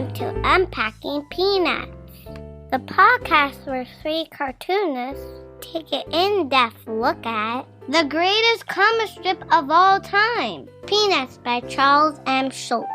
Welcome to Unpacking Peanuts, the podcast where three cartoonists take an in-depth look at the greatest comic strip of all time, Peanuts by Charles M. Schulz.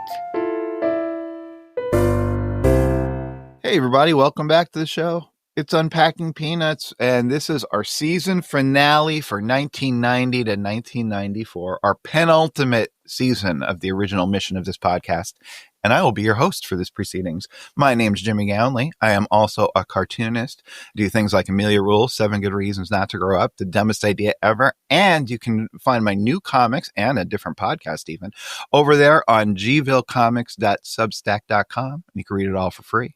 Hey everybody, welcome back to the show. It's Unpacking Peanuts, and this is our season finale for 1990 to 1994, our penultimate season of the original mission of this podcast, and I will be your host for this proceedings. My name's Jimmy Gownley. I am also a cartoonist. Do things like Amelia Rules, 7 Good Reasons Not to Grow Up, The Dumbest Idea Ever, and you can find my new comics and a different podcast even over there on gvillecomics.substack.com, and you can read it all for free.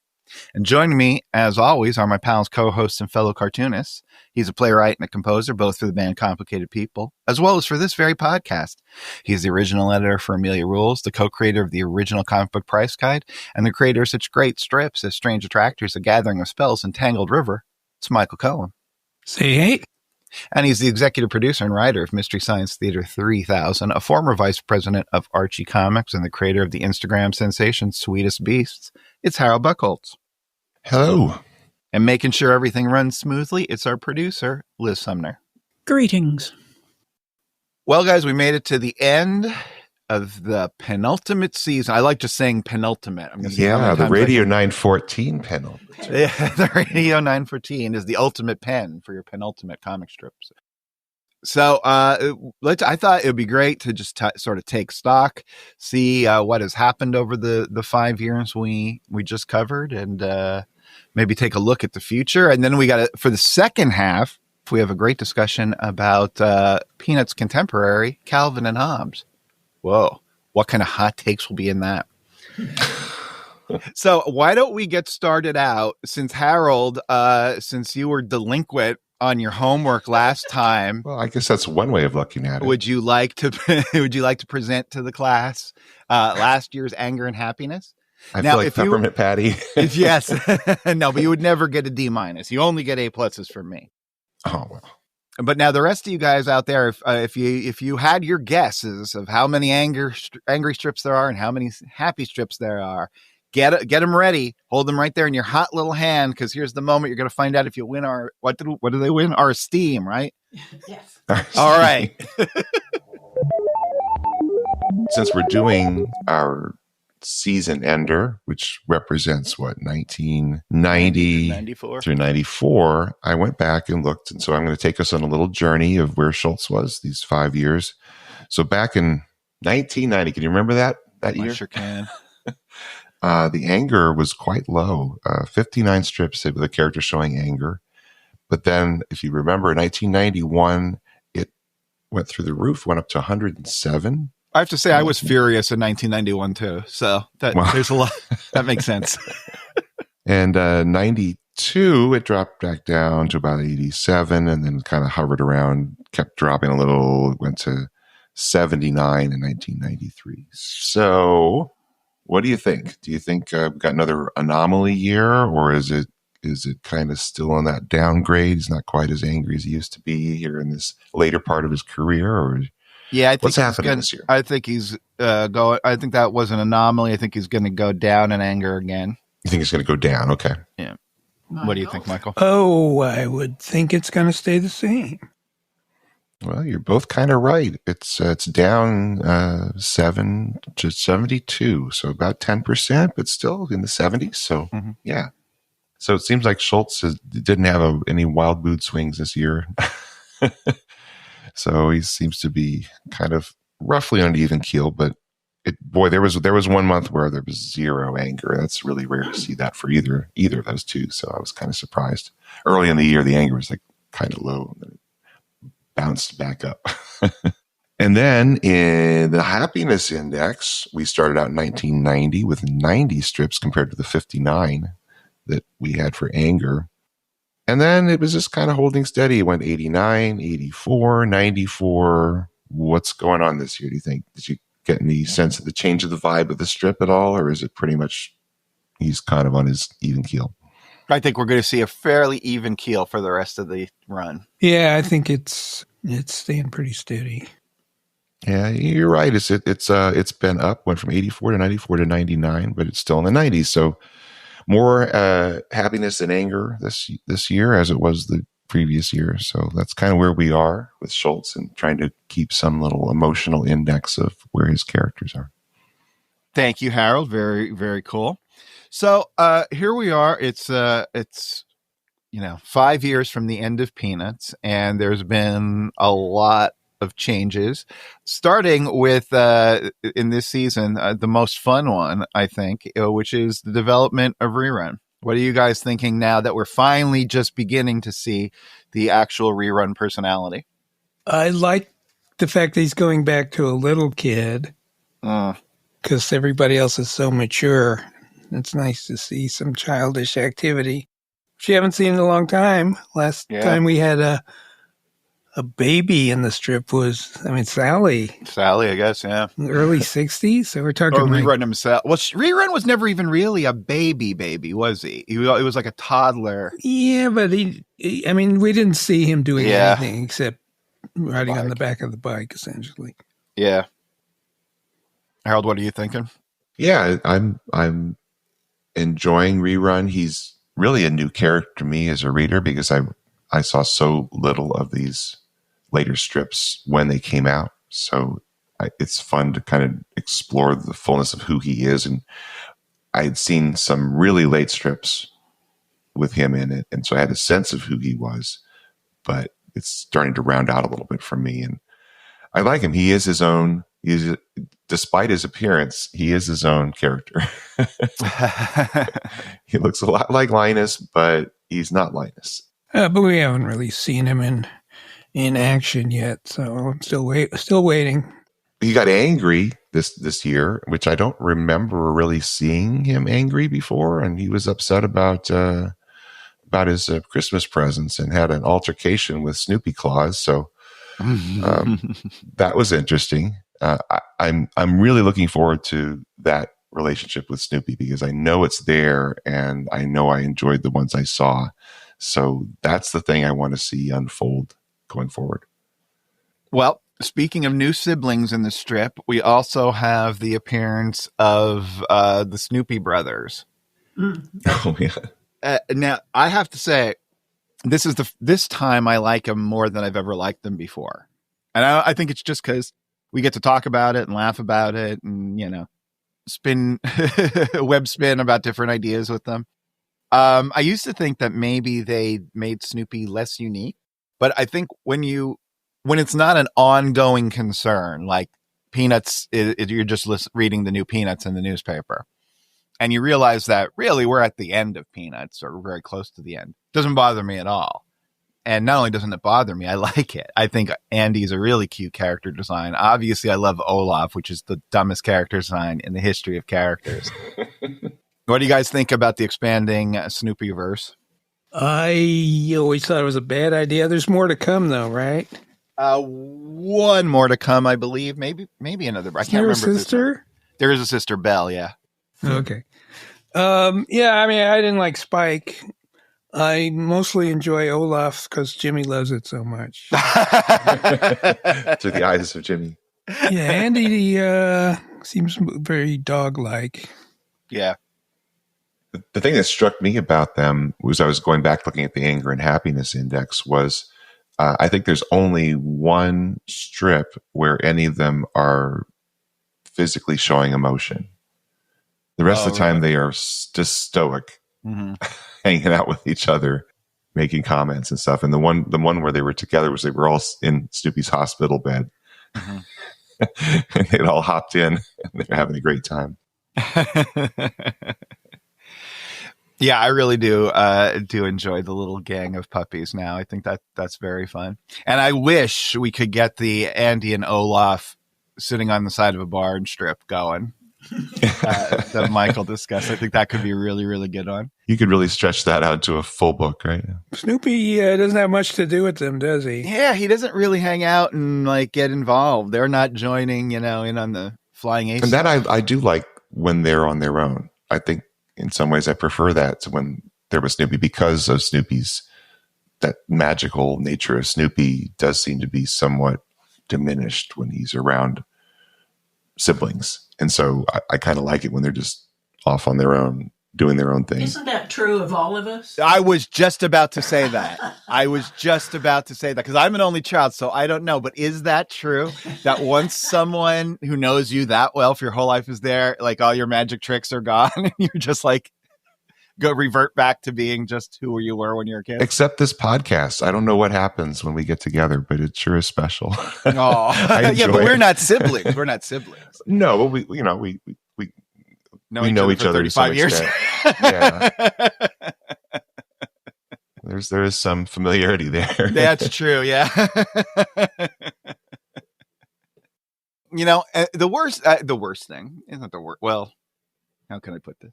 And joining me, as always, are my pals, co-hosts, and fellow cartoonists. He's a playwright and a composer, both for the band Complicated People, as well as for this very podcast. He's the original editor for Amelia Rules, the co-creator of the original comic book price guide, and the creator of such great strips as Strange Attractors, A Gathering of Spells, and Tangled River. It's Michael Cohen. Say hey. And he's the executive producer and writer of Mystery Science Theater 3000, a former vice president of Archie Comics, and the creator of the Instagram sensation Sweetest Beasts. It's Harold Buchholz. Hello. And making sure everything runs smoothly, it's our producer, Liz Sumner. Greetings. Well, guys, we made it to the end of the penultimate season. I like just saying penultimate. The Radio 914 penultimate. Yeah, the Radio 914 is the ultimate pen for your penultimate comic strips. So I thought it would be great to just sort of take stock, see what has happened over the 5 years we just covered, and maybe take a look at the future. And then we got for the second half, we have a great discussion about Peanuts' contemporary, Calvin and Hobbes. Whoa, what kind of hot takes will be in that? So why don't we get started out, since Harold, since you were delinquent on your homework last time. Well, I guess that's one way of looking at it. Would you like to present to the class last year's Anger and Happiness? I feel like Peppermint Patty. Yes. No, but you would never get a D-. You only get A+ from me. Oh, well. But now the rest of you guys out there, if you had your guesses of how many angry strips there are and how many happy strips there are, get them ready. Hold them right there in your hot little hand, because here's the moment you're going to find out if you win our what do they win? Our esteem, right? Yes. All right. Since we're doing our season ender, which represents 1990 94 through 94, I went back and looked, and so I'm going to take us on a little journey of where Schulz was these 5 years. So back in 1990, can you remember that year? I sure can. The anger was quite low, 59 strips with a character showing anger. But then, if you remember, in 1991, it went through the roof, went up to 107. I have to say, I was furious in 1991 too. So there's a lot that makes sense. And 92, it dropped back down to about 87, and then kind of hovered around, kept dropping a little, went to 79 in 1993. So, what do you think? Do you think we've got another anomaly year, or is it kind of still on that downgrade? He's not quite as angry as he used to be here in this later part of his career, or yeah, I think what's happening this year? I think he's going. I think that was an anomaly. I think he's going to go down in anger again. You think it's going to go down? Okay. Yeah. What do you think, Michael? Oh, I would think it's going to stay the same. Well, you're both kind of right. It's down 7 to 72, so about 10%, but still in the 70s. So yeah. So it seems like Schulz didn't have any wild mood swings this year. So he seems to be kind of roughly on an even keel. But there was 1 month where there was zero anger. That's really rare to see that for either of those two. So I was kind of surprised. Early in the year, the anger was like kind of low, and then it bounced back up. And then in the happiness index, we started out in 1990 with 90 strips compared to the 59 that we had for anger. And then it was just kind of holding steady. It went 89, 84, 94. What's going on this year, do you think? Did you get any sense of the change of the vibe of the strip at all? Or is it pretty much he's kind of on his even keel? I think we're going to see a fairly even keel for the rest of the run. Yeah, I think it's staying pretty steady. Yeah, you're right. It's been up, went from 84 to 94 to 99, but it's still in the 90s. So more happiness and anger this year as it was the previous year. So that's kind of where we are with Schulz and trying to keep some little emotional index of where his characters are. Thank you, Harold. Very, very cool. So here we are. It's 5 years from the end of Peanuts, and there's been a lot of changes, starting with in this season the most fun one, I think, which is the development of Rerun. What are you guys thinking now that we're finally just beginning to see the actual Rerun personality? I like the fact that he's going back to a little kid because everybody else is so mature. It's nice to see some childish activity, which you haven't seen in a long time. Last time we had a baby in the strip was, Sally. Sally, I guess, yeah. Early 60s. So we're talking Rerun himself. Well, Rerun was never even really a baby, was he? It was like a toddler. Yeah, but we didn't see him doing anything except riding on the back of the bike, essentially. Yeah. Harold, what are you thinking? Yeah, I'm enjoying Rerun. He's really a new character to me as a reader because I saw so little of these later strips when they came out. So it's fun to kind of explore the fullness of who he is. And I had seen some really late strips with him in it. And so I had a sense of who he was, but it's starting to round out a little bit for me. And I like him. He is his own, despite his appearance, he is his own character. He looks a lot like Linus, but he's not Linus. But we haven't really seen him in action yet, so I'm still waiting. He got angry this year, which I don't remember really seeing him angry before, and he was upset about his Christmas presents and had an altercation with Snoopy Claus. So that was interesting. I'm really looking forward to that relationship with Snoopy because I know it's there, and I know I enjoyed the ones I saw. So that's the thing I want to see unfold going forward. Well, speaking of new siblings in the strip, we also have the appearance of the Snoopy brothers. Oh, yeah. Now, I have to say, this time I like them more than I've ever liked them before. And I think it's just because we get to talk about it and laugh about it and, web spin about different ideas with them. I used to think that maybe they made Snoopy less unique, but I think when it's not an ongoing concern, like Peanuts, you're just reading the new Peanuts in the newspaper, and you realize that really we're at the end of Peanuts or very close to the end. Doesn't bother me at all. And not only doesn't it bother me, I like it. I think Andy's a really cute character design. Obviously, I love Olaf, which is the dumbest character design in the history of characters. What do you guys think about the expanding Snoopy-verse? I always thought it was a bad idea. There's more to come, though, right? One more to come, I believe. Maybe another. I can't remember. Is there a sister? There is a sister, Belle, yeah. Okay. I didn't like Spike. I mostly enjoy Olaf because Jimmy loves it so much. Through the eyes of Jimmy. Yeah, Andy seems very dog-like. Yeah. The thing that struck me about them was I was going back looking at the anger and happiness index was I think there's only one strip where any of them are physically showing emotion. The rest of the time they are just stoic, hanging out with each other, making comments and stuff. And the one where they were together was they were all in Snoopy's hospital bed. And they'd all hopped in and they were having a great time. Yeah, I really do enjoy the little gang of puppies now. I think that's very fun. And I wish we could get the Andy and Olaf sitting on the side of a barn strip going that Michael discussed. I think that could be a really, really good one. You could really stretch that out to a full book, right? Snoopy doesn't have much to do with them, does he? Yeah, he doesn't really hang out and get involved. They're not joining, in on the flying ace. And that I do like when they're on their own. I think in some ways I prefer that to when there was Snoopy because of Snoopy's, that magical nature of Snoopy does seem to be somewhat diminished when he's around siblings. And so I kind of like it when they're just off on their own, doing their own thing. Isn't that true of all of us? I was just about to say that. Because I'm an only child, so I don't know. But is that true? That once someone who knows you that well for your whole life is there, like all your magic tricks are gone, and you're just like, go revert back to being just who you were when you were a kid? Except this podcast. I don't know what happens when we get together, but it sure is special. Oh, yeah, but we're not siblings. No, but we know each other 35 years. Yeah. There is some familiarity there. That's true. Yeah. The worst thing isn't the worst. Well, how can I put this?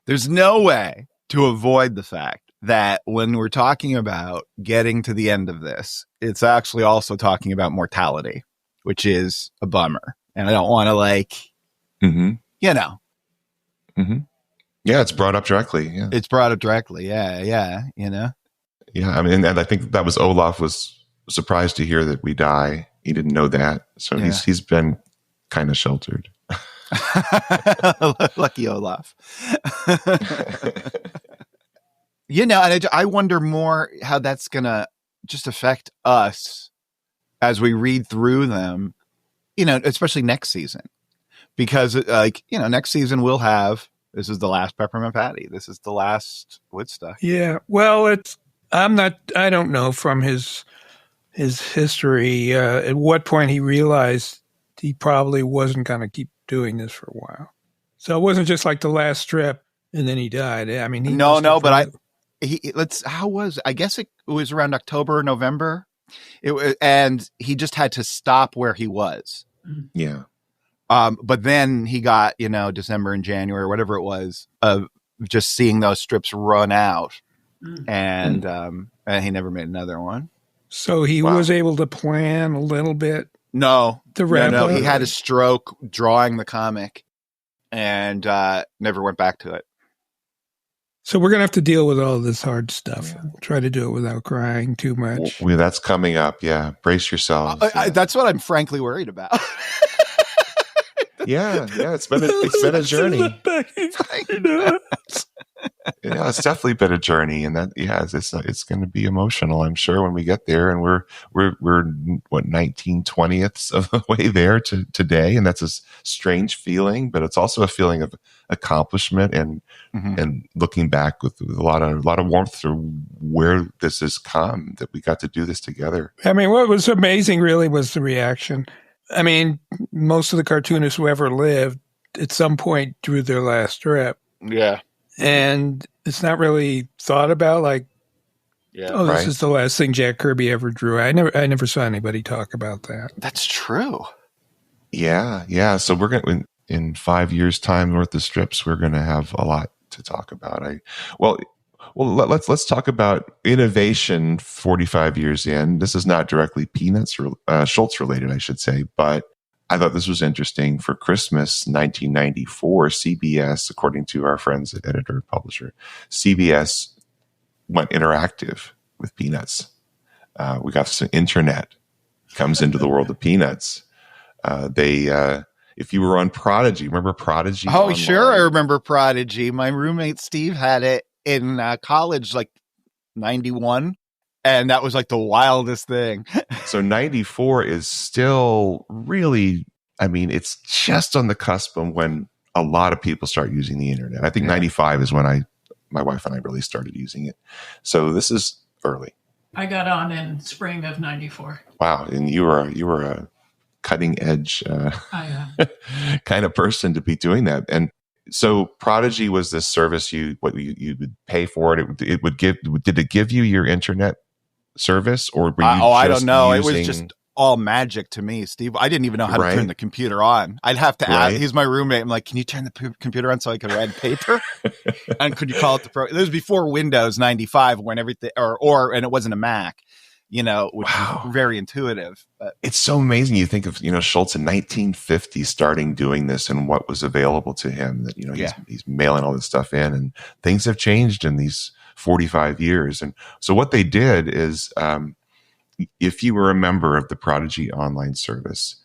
There's no way to avoid the fact that when we're talking about getting to the end of this, it's actually also talking about mortality, which is a bummer. And I don't want to Mm-hmm. Yeah, it's brought up directly. Yeah. It's brought up directly. Yeah. Yeah, I mean, and I think that was Olaf was surprised to hear that we die. He didn't know that. So he's been kind of sheltered. Lucky Olaf. And I wonder more how that's going to just affect us as we read through them, especially next season. Because, next season we'll have, this is the last Peppermint Patty. This is the last Woodstock. Yeah. Well, I don't know from his history at what point he realized he probably wasn't going to keep doing this for a while. So it wasn't just like the last strip and then he died. I mean, I guess it was around October, November. And he just had to stop where he was. Yeah. But then he got, December and January, whatever it was, of just seeing those strips run out. And he never made another one. So he was able to plan a little bit. No. He had a stroke drawing the comic and never went back to it. So we're going to have to deal with all this hard stuff. Yeah. Try to do it without crying too much. Well, that's coming up. Yeah. Brace yourselves. That's what I'm frankly worried about. Yeah. It's been a journey. Yeah, it's definitely been a journey, and that it's going to be emotional, I'm sure, when we get there. And we're 19/20ths of the way there to today, and that's a strange feeling, but it's also a feeling of accomplishment and looking back with a lot of warmth through where this has come, that we got to do this together. I mean, what was amazing really was the reaction. I mean, most of the cartoonists who ever lived at some point drew their last strip. Yeah. And it's not really thought about this is the last thing Jack Kirby ever drew. I never saw anybody talk about that. That's true. Yeah. So we're going to, in 5 years' time worth of strips, we're going to have a lot to talk about. Let's talk about innovation 45 years in. This is not directly Peanuts Schulz related, I should say, but I thought this was interesting. For Christmas 1994, CBS, according to our friends at Editor and Publisher, CBS went interactive with Peanuts. We got some internet comes into the world of Peanuts. If you were on Prodigy, remember Prodigy? Oh, online? Sure, I remember Prodigy. My roommate Steve had it in college, 91. And that was the wildest thing. So 94 is still really, it's just on the cusp of when a lot of people start using the internet. I think 95 is when my wife and I really started using it. So this is early. I got on in spring of 94. Wow. And you were a cutting edge kind of person to be doing that. And so Prodigy was this service you would pay for it. Did it give you your internet service, or were you I don't know. It was just all magic to me, Steve. I didn't even know how to turn the computer on. I'd have to ask. He's my roommate. I'm like, can you turn the computer on so I can write paper? And could you call it the pro? It was before Windows 95 when everything, and it wasn't a Mac, which was very intuitive. But it's so amazing. You think of, Schulz in 1950 starting doing this and what was available to him, that, he's mailing all this stuff in, and things have changed in these 45 years. And so what they did is if you were a member of the Prodigy online service,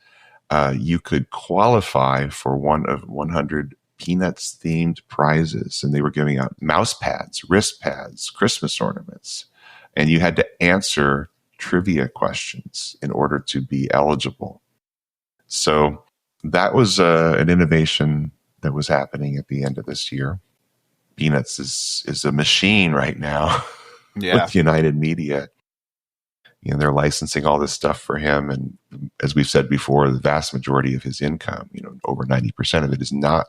you could qualify for one of 100 Peanuts themed prizes, and they were giving out mouse pads, wrist pads, Christmas ornaments, and you had to answer trivia questions in order to be eligible. So that was an innovation that was happening at the end of this year. Peanuts is a machine right now with United Media. They're licensing all this stuff for him. And as we've said before, the vast majority of his income, over 90% of it is not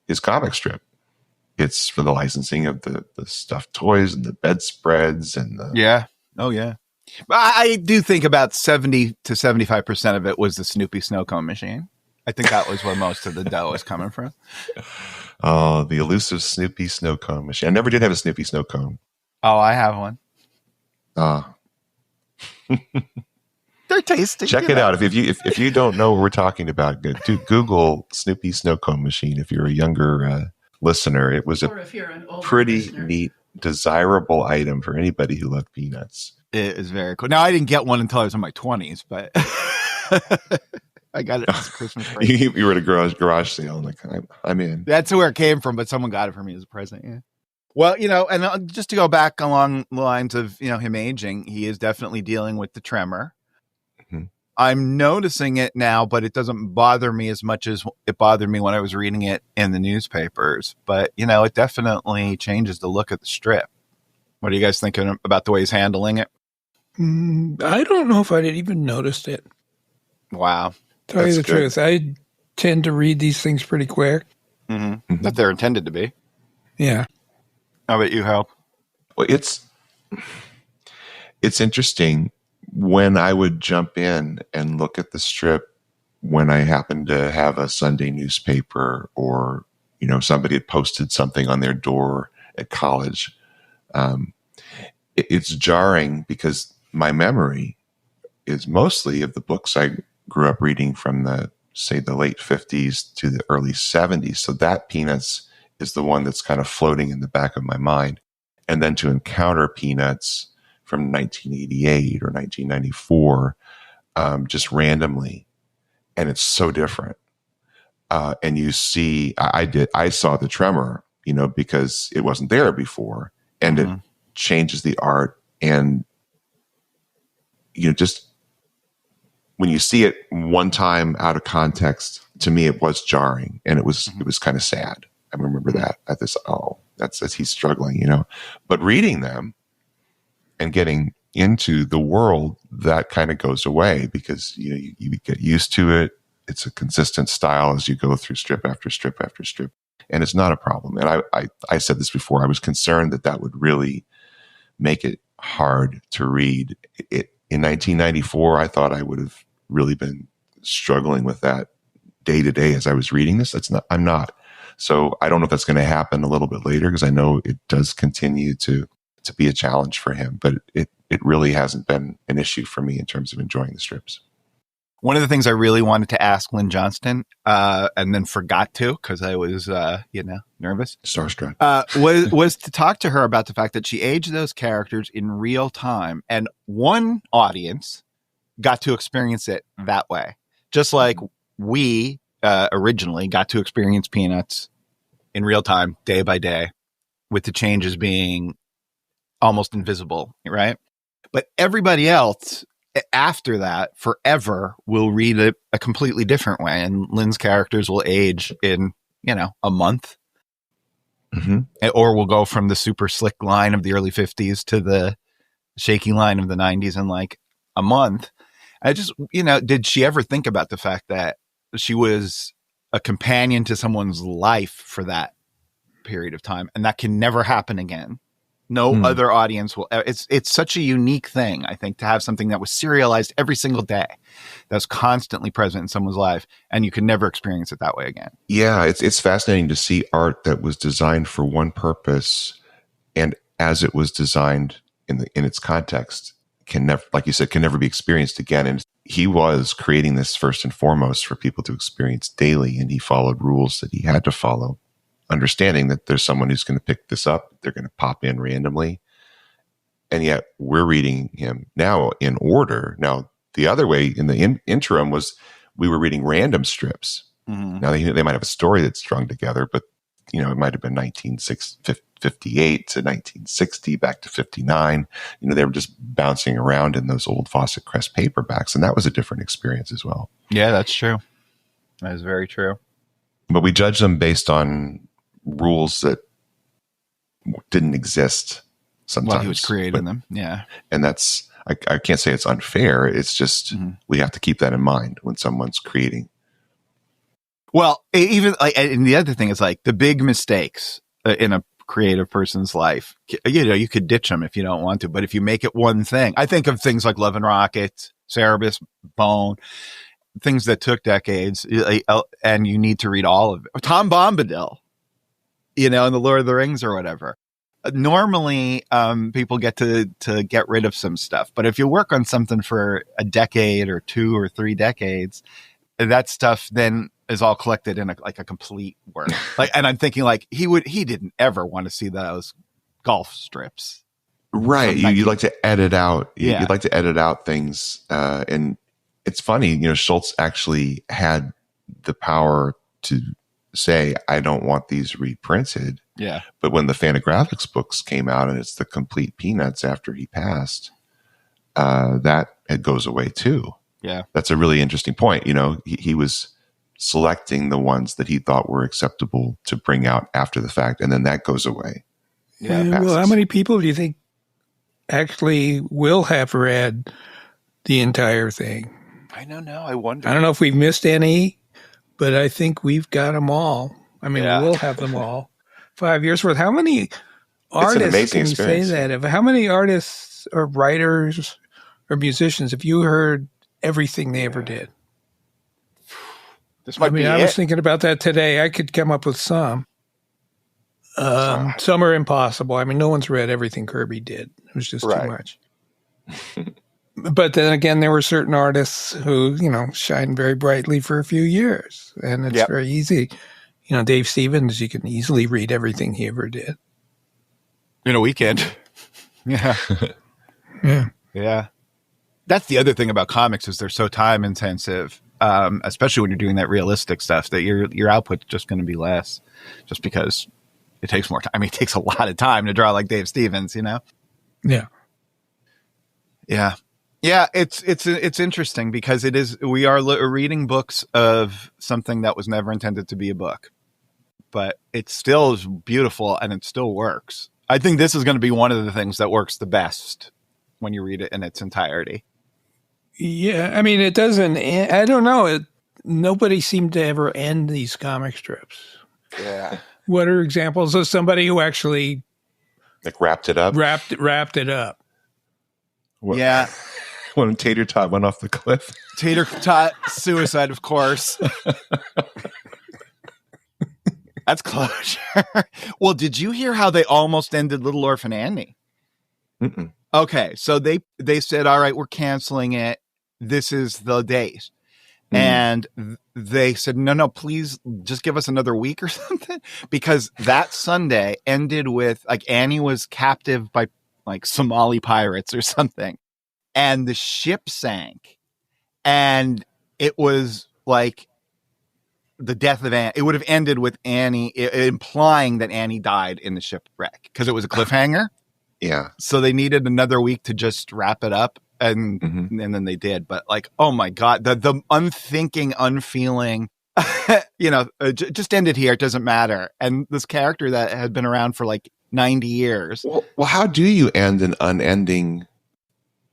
his comic strip. It's for the licensing of the stuffed toys and the bedspreads and the... Yeah. Oh, yeah. I do think about 70 to 75% of it was the Snoopy snow cone machine. I think that was where most of the dough is coming from. Oh, the elusive Snoopy snow cone machine. I never did have a Snoopy snow cone. Oh, I have one. They're tasty. Check it out. If you don't know what we're talking about, Google Snoopy snow cone machine. If you're a younger listener, it was a pretty neat, desirable item for anybody who loved Peanuts. It is very cool. Now, I didn't get one until I was in my 20s, but I got it as a Christmas present. You were at a garage sale, and like, I'm in. That's where it came from, but someone got it for me as a present. Yeah. Well, and just to go back along the lines of, him aging, he is definitely dealing with the tremor. Mm-hmm. I'm noticing it now, but it doesn't bother me as much as it bothered me when I was reading it in the newspapers. But, it definitely changes the look of the strip. What are you guys thinking about the way he's handling it? I don't know if I'd even noticed it. Wow. Tell you the truth, I tend to read these things pretty quick. Mm-hmm. Mm-hmm. That they're intended to be. Yeah. How about you, Hal? Well, it's interesting when I would jump in and look at the strip when I happened to have a Sunday newspaper or, somebody had posted something on their door at college. It's jarring because my memory is mostly of the books I grew up reading from the late 50s to the early 70s. So that Peanuts is the one that's kind of floating in the back of my mind. And then to encounter Peanuts from 1988 or 1994, just randomly. And it's so different. And you see, I saw the tremor, because it wasn't there before, and it changes the art. And, just when you see it one time out of context, to me, it was jarring and it was kind of sad. I remember that at this, that's he's struggling, but reading them and getting into the world, that kind of goes away because, you get used to it. It's a consistent style as you go through strip after strip after strip, and it's not a problem. And I said this before, I was concerned that would really make it hard to read it. In 1994, I thought I would have really been struggling with that day to day as I was reading this. I'm not. So I don't know if that's going to happen a little bit later because I know it does continue to be a challenge for him, but it really hasn't been an issue for me in terms of enjoying the strips. One of the things I really wanted to ask Lynn Johnston, and then forgot to because I was, nervous, starstruck, was to talk to her about the fact that she aged those characters in real time, and one audience got to experience it that way, just like we originally got to experience Peanuts in real time, day by day, with the changes being almost invisible, right? But everybody else after that forever will read it a completely different way, and Lynn's characters will age in a month, or will go from the super slick line of the early 50s to the shaky line of the 90s in like a month. I just did she ever think about the fact that she was a companion to someone's life for that period of time, and that can never happen again? No other audience will. It's such a unique thing, I think, to have something that was serialized every single day, that's constantly present in someone's life, and you can never experience it that way again. Yeah, it's fascinating to see art that was designed for one purpose, and as it was designed in its context, can never, like you said, can never be experienced again. And he was creating this first and foremost for people to experience daily, and he followed rules that he had to follow, understanding that there's someone who's going to pick this up. They're going to pop in randomly. And yet we're reading him now in order. Now, the other way in the interim was we were reading random strips. Mm-hmm. Now, they might have a story that's strung together, but, you know, it might have been 1958 to 1960, back to 59. You know, they were just bouncing around in those old Fawcett Crest paperbacks. And that was a different experience as well. Yeah, that's true. That is very true. But we judge them based on rules that didn't exist sometimes. While he was creating them. Yeah. And that's, I can't say it's unfair. It's just, we have to keep that in mind when someone's creating. Well, even like, and the other thing is like the big mistakes in a creative person's life, you know, you could ditch them if you don't want to, but if you make it one thing, I think of things like Love and Rockets, Cerebus, Bone, things that took decades, and you need to read all of it. Tom Bombadil, you know, in the Lord of the Rings or whatever. Normally, people get to get rid of some stuff, but if you work on something for a decade or 2 or 3 decades, that stuff then is all collected in a complete work. Like, and I'm thinking like he didn't ever want to see those golf strips. Right. You'd like to edit out. Yeah. You'd like to edit out things. And it's funny, you know, Schulz actually had the power to say, I don't want these reprinted. Yeah. But when the Fantagraphics books came out and it's the complete Peanuts after he passed, that it goes away too. Yeah. That's a really interesting point. You know, he was selecting the ones that he thought were acceptable to bring out after the fact. And then that goes away. Yeah. Well, how many people do you think actually will have read the entire thing? I don't know. I wonder. I don't know if we've missed any, but I think we've got them all. I mean, Yeah. we'll have them all. 5 years worth. How many artists amazing can you say experience. that of? How many artists or writers or musicians have you heard everything they ever did? This might be I it. was thinking about that today. I could come up with some. Some are impossible. I mean, no one's read everything Kirby did. It was just too much. But then again, there were certain artists who, you know, shined very brightly for a few years. And it's very easy. You know, Dave Stevens, you can easily read everything he ever did. In a weekend. Yeah. Yeah. Yeah. That's the other thing about comics is they're so time intensive, especially when you're doing that realistic stuff, that your output's just going to be less just because it takes more time. I mean, it takes a lot of time to draw like Dave Stevens, you know? Yeah. Yeah. Yeah. It's interesting because we are reading books of something that was never intended to be a book, but it still is beautiful and it still works. I think this is going to be one of the things that works the best when you read it in its entirety. Yeah. I mean, it doesn't, I don't know. Nobody seemed to ever end these comic strips. Yeah. What are examples of somebody who actually Like wrapped it up. wrapped it up? Yeah. When Tater Tot went off the cliff. Tater Tot suicide, of course. That's closure. Well, did you hear how they almost ended Little Orphan Annie? Mm-mm. Okay, so they said, all right, we're canceling it. This is the date. And they said, no, please just give us another week or something. Because that Sunday ended with, like, Annie was captive by, like, Somali pirates or something. And the ship sank. And it was, like, the death of Annie. It would have ended with Annie, implying that Annie died in the shipwreck. Because it was a cliffhanger. Yeah. So they needed another week to just wrap it up. And then they did. But like, oh my God, the unthinking, unfeeling, you know, just ended here. It doesn't matter. And this character that had been around for like 90 years. Well, how do you end an unending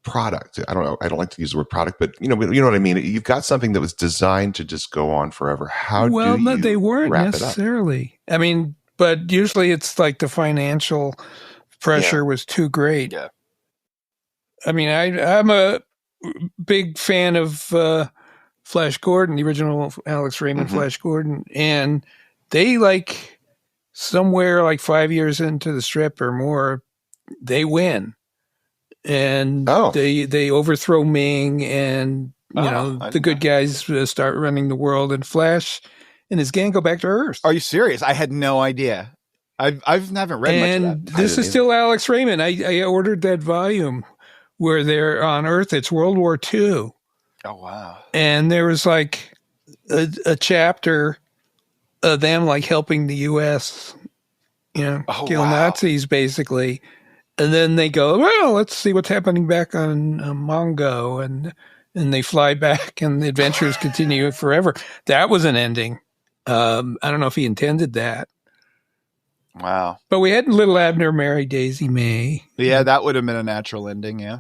product? I don't know. I don't like to use the word product, but you know what I mean? You've got something that was designed to just go on forever. How do you no, they weren't wrap it up? necessarily. I mean, but usually it's like the financial pressure was too great. Yeah. I mean, I'm a big fan of Flash Gordon, the original Alex Raymond Flash Gordon, and they like somewhere like 5 years into the strip or more, they win, and they overthrow Ming, and you know the good guys start running the world, and Flash and his gang go back to Earth. Are you serious? I had no idea. I've never read much And of that. this is still Alex Raymond. I ordered that volume where they're on Earth. It's World War II. Oh, wow. And there was like a chapter of them like helping the U.S., kill Nazis, basically. And then they go, well, let's see what's happening back on Mongo. And they fly back and the adventures continue forever. That was an ending. I don't know if he intended that. Wow. But we had Little Abner marry Daisy May. Yeah, that would have been a natural ending, yeah.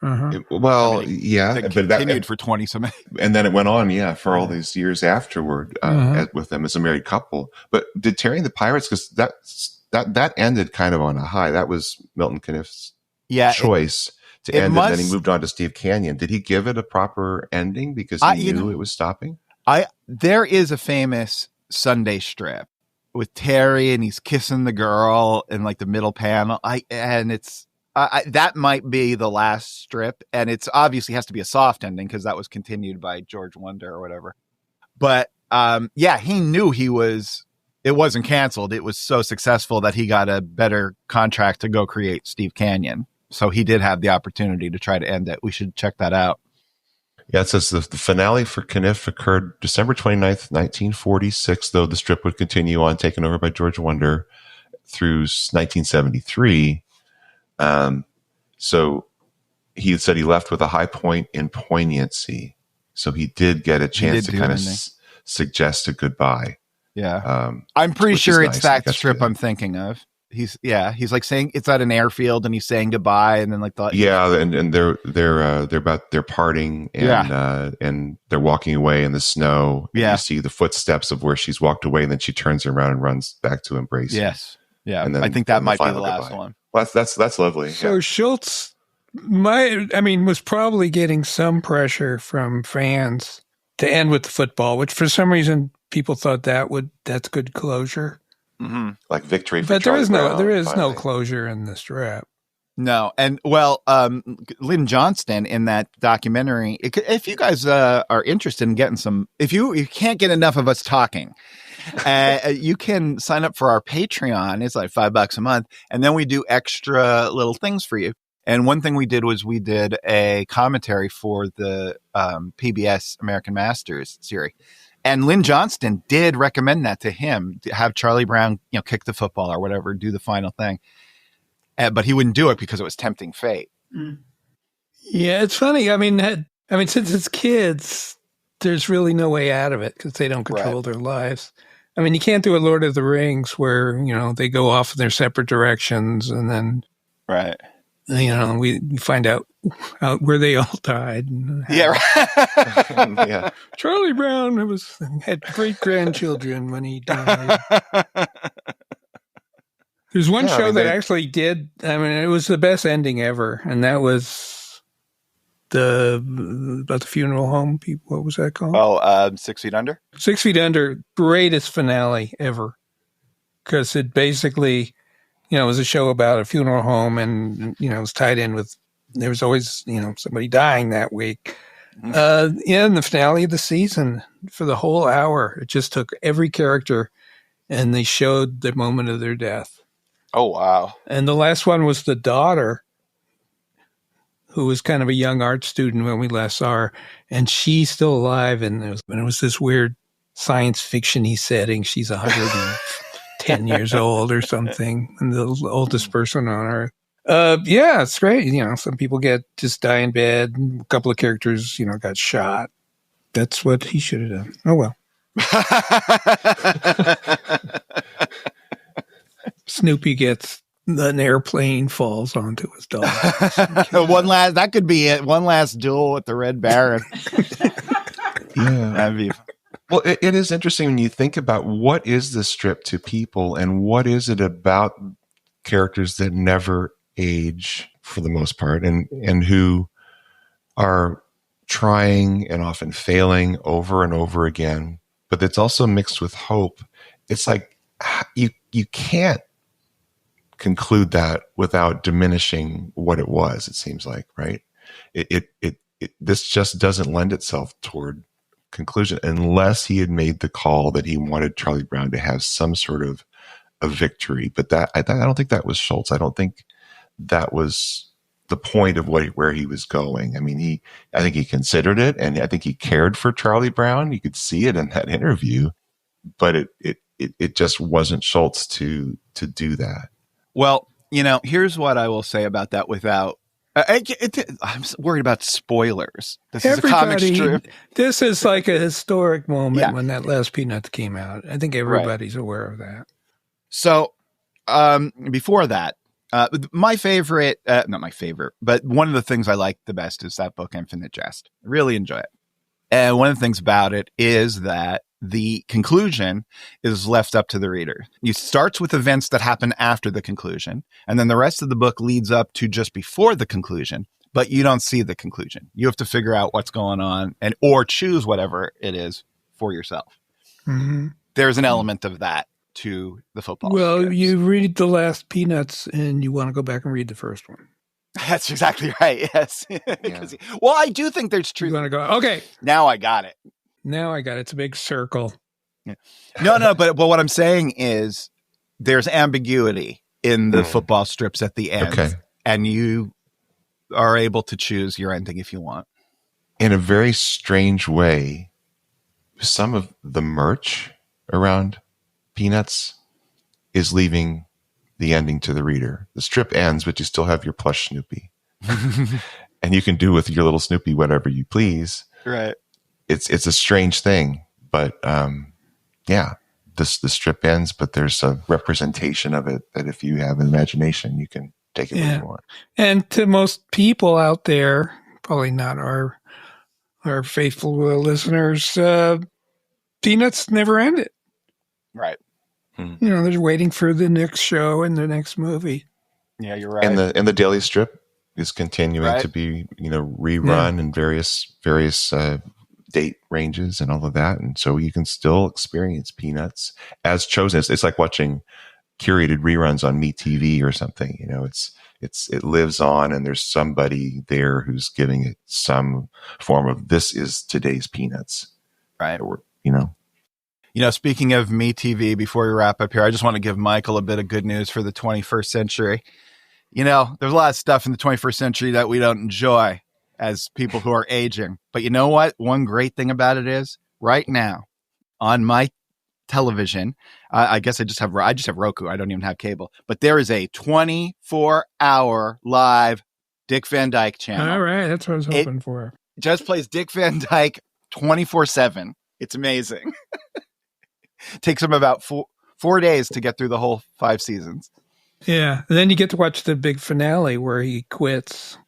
Uh-huh. It continued for 20-some. And then it went on, for all these years afterward with them as a married couple. But did Terry and the Pirates, because that ended kind of on a high. That was Milton Caniff's choice to end it. And then he moved on to Steve Canyon. Did he give it a proper ending because he knew it was stopping? There is a famous Sunday strip with Terry and he's kissing the girl in like the middle panel. That might be the last strip, and it's obviously has to be a soft ending because that was continued by George Wonder or whatever. But he knew it wasn't canceled. It was so successful that he got a better contract to go create Steve Canyon. So he did have the opportunity to try to end it. We should check that out. Yeah, it says the finale for Caniff occurred December 29th, 1946, though the strip would continue on, taken over by George Wonder through 1973. So he said he left with a high point in poignancy. So he did get a chance to kind of suggest a goodbye. Yeah. I'm pretty sure it's nice, that strip I'm thinking of. He's like saying it's at an airfield and he's saying goodbye and then like and they're parting and they're walking away in the snow. And you see the footsteps of where she's walked away and then she turns around and runs back to embrace him. Yes. Yeah. And then, I think that might be the last one. Well, that's lovely. So Schulz was probably getting some pressure from fans to end with the football, which for some reason people thought that's good closure. Mm-hmm. Like victory for But Charlie there is Brown, no finally. closure in the strip. No. And Lynn Johnston in that documentary, if you guys are interested in getting some, if you can't get enough of us talking, you can sign up for our Patreon. It's like $5 a month. And then we do extra little things for you. And one thing we did was we did a commentary for the PBS American Masters series. And Lynn Johnston did recommend that to him, to have Charlie Brown, kick the football or whatever, do the final thing. But he wouldn't do it because it was tempting fate. Mm. Yeah, it's funny. Since it's kids, there's really no way out of it because they don't control their lives. You can't do a Lord of the Rings where, they go off in their separate directions and then, we find out where they all died. Yeah. Yeah. Charlie Brown had great grandchildren when he died. There's one show that actually did. It was the best ending ever, and that was about the funeral home people. What was that called? Oh, 6 Feet Under. 6 Feet Under, greatest finale ever, because it basically, it was a show about a funeral home, and it was tied in with. There was always, somebody dying that week. In the finale of the season, for the whole hour, it just took every character, and they showed the moment of their death. Oh, wow. And the last one was the daughter, who was kind of a young art student when we last saw her, and she's still alive. And it was this weird science fiction-y setting. She's 110 years old or something, and the oldest person on Earth. It's great. Some people just die in bed. A couple of characters, got shot. That's what he should have done. Oh, well. Snoopy gets an airplane, falls onto his dog. That could be it. One last duel with the Red Baron. Yeah. That'd be. Well, it is interesting when you think about what is the strip to people and what is it about characters that never age for the most part and who are trying and often failing over and over again, but it's also mixed with hope. It's like you can't conclude that without diminishing what it was, it seems like, right? This just doesn't lend itself toward conclusion unless he had made the call that he wanted Charlie Brown to have some sort of a victory. But I don't think that was Schulz. I don't think that was the point of where he was going. I mean, I think he considered it, and I think he cared for Charlie Brown. You could see it in that interview, but it just wasn't Schulz to do that. Well, here's what I will say about that without. I'm worried about spoilers. This is a comic strip. This is like a historic moment when that last Peanuts came out. I think everybody's aware of that. So, before that, my favorite, not my favorite, but one of the things I like the best is that book, Infinite Jest. I really enjoy it. And one of the things about it is that the conclusion is left up to the reader. It starts with events that happen after the conclusion, and then the rest of the book leads up to just before the conclusion, but you don't see the conclusion. You have to figure out what's going on or choose whatever it is for yourself. Mm-hmm. There's an element of that to the football. Well, strips. You read the last Peanuts and you want to go back and read the first one. That's exactly right. Yes. Well, I do think there's truth. You want to go, okay. Now I got it. It's a big circle. Yeah. No, but what I'm saying is there's ambiguity in the football strips at the end, and you are able to choose your ending if you want. In a very strange way, some of the merch around Peanuts is leaving the ending to the reader. The strip ends, but you still have your plush Snoopy. And you can do with your little Snoopy whatever you please. Right. It's a strange thing, but the strip ends, but there's a representation of it that if you have an imagination, you can take it where you want. And to most people out there, probably not our faithful listeners, Peanuts never ended. Right. They're waiting for the next show and the next movie. Yeah, you're right. And the daily strip is continuing to be, rerun in various date ranges and all of that. And so you can still experience Peanuts as chosen. It's like watching curated reruns on MeTV or something. It lives on, and there's somebody there who's giving it some form of, this is today's Peanuts. Right. Or, speaking of MeTV, before we wrap up here, I just want to give Michael a bit of good news for the 21st century. There's a lot of stuff in the 21st century that we don't enjoy as people who are aging. But you know what? One great thing about it is right now on my television, I guess I just have Roku. I don't even have cable. But there is a 24-hour live Dick Van Dyke channel. All right. That's what I was hoping for. Just plays Dick Van Dyke 24/7. It's amazing. Takes him about 4 days to get through the whole 5 seasons. Yeah. And then you get to watch the big finale where he quits,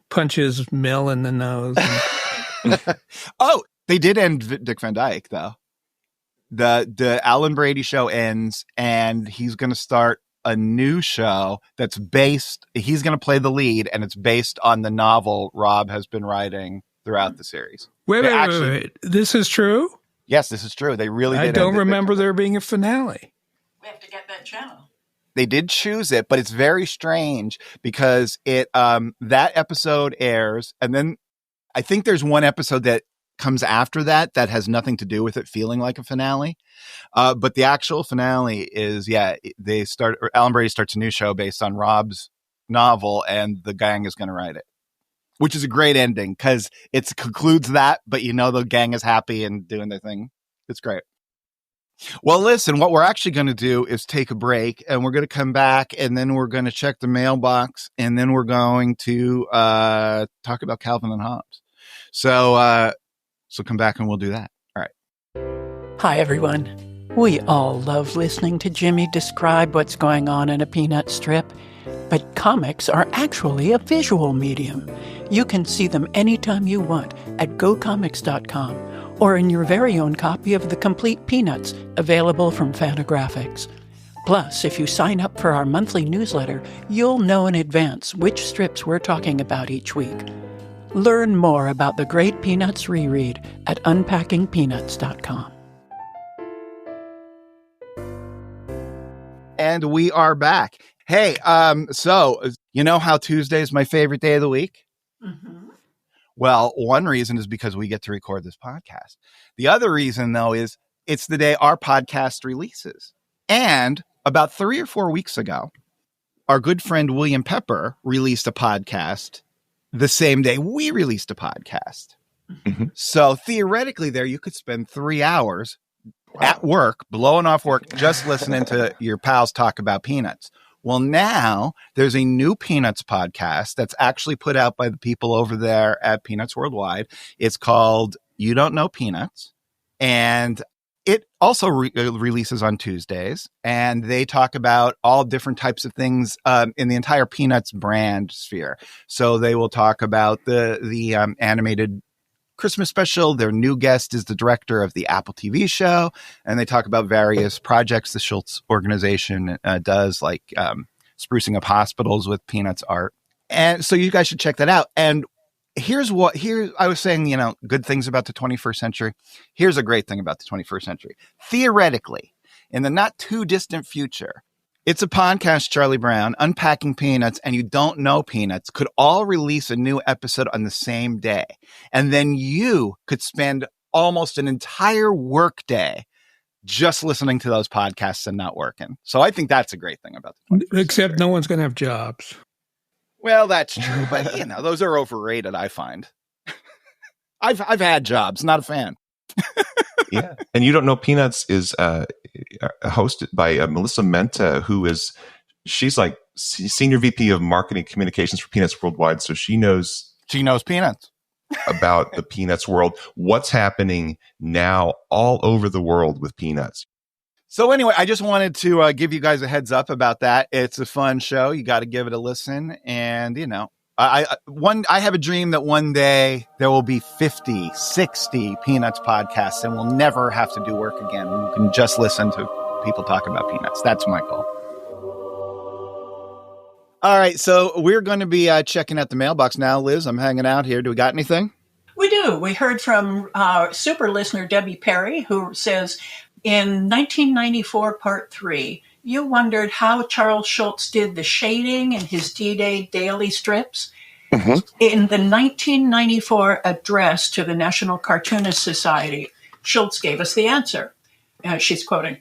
punches Mel in the nose. Oh, they did end Dick Van Dyke, though. The Alan Brady show ends, and he's going to start a new show that's he's going to play the lead, and it's based on the novel Rob has been writing throughout the series. Wait. This is true? Yes, this is true. They really did. I don't remember there being a finale. We have to get that channel. They did choose it, but it's very strange because that episode airs, and then I think there's one episode that comes after that has nothing to do with it feeling like a finale. But the actual finale is, Alan Brady starts a new show based on Rob's novel, and the gang is going to write it, which is a great ending because it concludes that, but the gang is happy and doing their thing. It's great. Well, listen, what we're actually going to do is take a break, and we're going to come back, and then we're going to check the mailbox, and then we're going to talk about Calvin and Hobbes. So come back and we'll do that. All right. Hi, everyone. We all love listening to Jimmy describe what's going on in a peanut strip, but comics are actually a visual medium. You can see them anytime you want at gocomics.com or in your very own copy of The Complete Peanuts, available from Fantagraphics. Plus, if you sign up for our monthly newsletter, you'll know in advance which strips we're talking about each week. Learn more about the great Peanuts reread at unpackingpeanuts.com. And we are back. Hey, so you know how Tuesday is my favorite day of the week? Mm-hmm. Well, one reason is because we get to record this podcast. The other reason, though, is it's the day our podcast releases. And about 3 or 4 weeks ago, our good friend William Pepper released a podcast the same day we released a podcast. Mm-hmm. So theoretically there, you could spend 3 hours at work, blowing off work, just listening to your pals talk about peanuts. Well, now there's a new Peanuts podcast that's actually put out by the people over there at Peanuts Worldwide. It's called You Don't Know Peanuts. And it also releases on Tuesdays. And they talk about all different types of things in the entire Peanuts brand sphere. So they will talk about the animated Christmas special. Their new guest is the director of the Apple TV show, and they talk about various projects the Schulz organization does, like sprucing up hospitals with Peanuts art. And so you guys should check that out. And here's I was saying, good things about the 21st century. Here's a great thing about the 21st century. Theoretically, in the not too distant future, It's a Podcast, Charlie Brown, Unpacking Peanuts, and You Don't Know Peanuts could all release a new episode on the same day. And then you could spend almost an entire work day just listening to those podcasts and not working. So I think that's a great thing about the 21st Except century. no one's going to have jobs. Well, that's true. But, those are overrated, I find. I've had jobs, not a fan. Yeah. And You Don't Know Peanuts is hosted by Melissa Menta, she's like Senior VP of Marketing Communications for Peanuts Worldwide. So she knows Peanuts about the Peanuts world, what's happening now all over the world with Peanuts. So anyway, I just wanted to give you guys a heads up about that. It's a fun show. You got to give it a listen. And, I have a dream that one day there will be 50, 60 Peanuts podcasts and we'll never have to do work again. We can just listen to people talk about Peanuts. That's my goal. All right. So we're going to be checking out the mailbox now. Liz, I'm hanging out here. Do we got anything? We do. We heard from super listener Debbie Perry, who says, in 1994, Part 3, you wondered how Charles Schulz did the shading in his D-Day daily strips. Mm-hmm. In the 1994 address to the National Cartoonist Society, Schulz gave us the answer. She's quoting,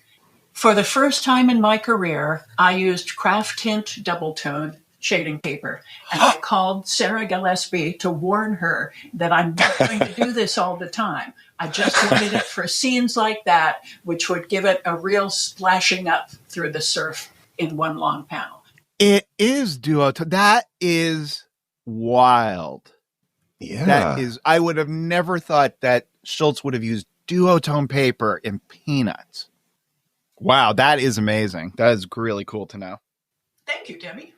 "For the first time in my career, I used craft tint double tone shading paper. And I called Sarah Gillespie to warn her that I'm not going to do this all the time. I just wanted it for scenes like that, which would give it a real splashing up through the surf in one long panel." It is duotone. That is wild. Yeah. That is, I would have never thought that Schulz would have used duotone paper in Peanuts. Wow, that is amazing. That is really cool to know. Thank you, Debbie.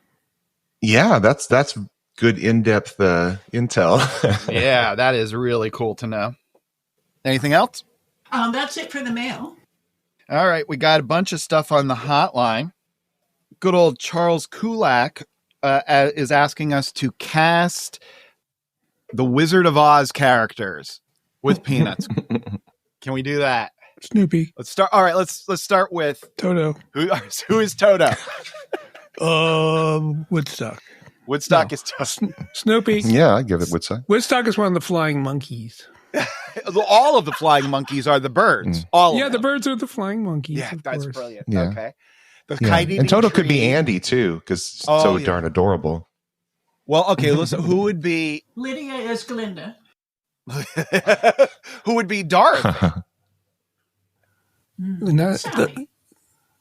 Yeah, that's good in-depth intel. Yeah, that is really cool to know. Anything else? That's it for the mail. All right, we got a bunch of stuff on the hotline. Good old Charles Kulak is asking us to cast the Wizard of Oz characters with Peanuts. Can we do that? Snoopy. Let's start. All right, let's start with Toto. Who is Toto? Woodstock. Woodstock is Toto. Snoopy. Yeah, I give it Woodstock. Woodstock is one of the flying monkeys. All of the flying monkeys are the birds. All yeah, of the them. birds are the flying monkeys. Yeah, that's brilliant. Yeah. Okay. The Yeah. kite-eating And Toto could tree. be Andy too, because so darn adorable. Well, okay, listen, who would be Lydia is Glinda. who would be Darth? Sally.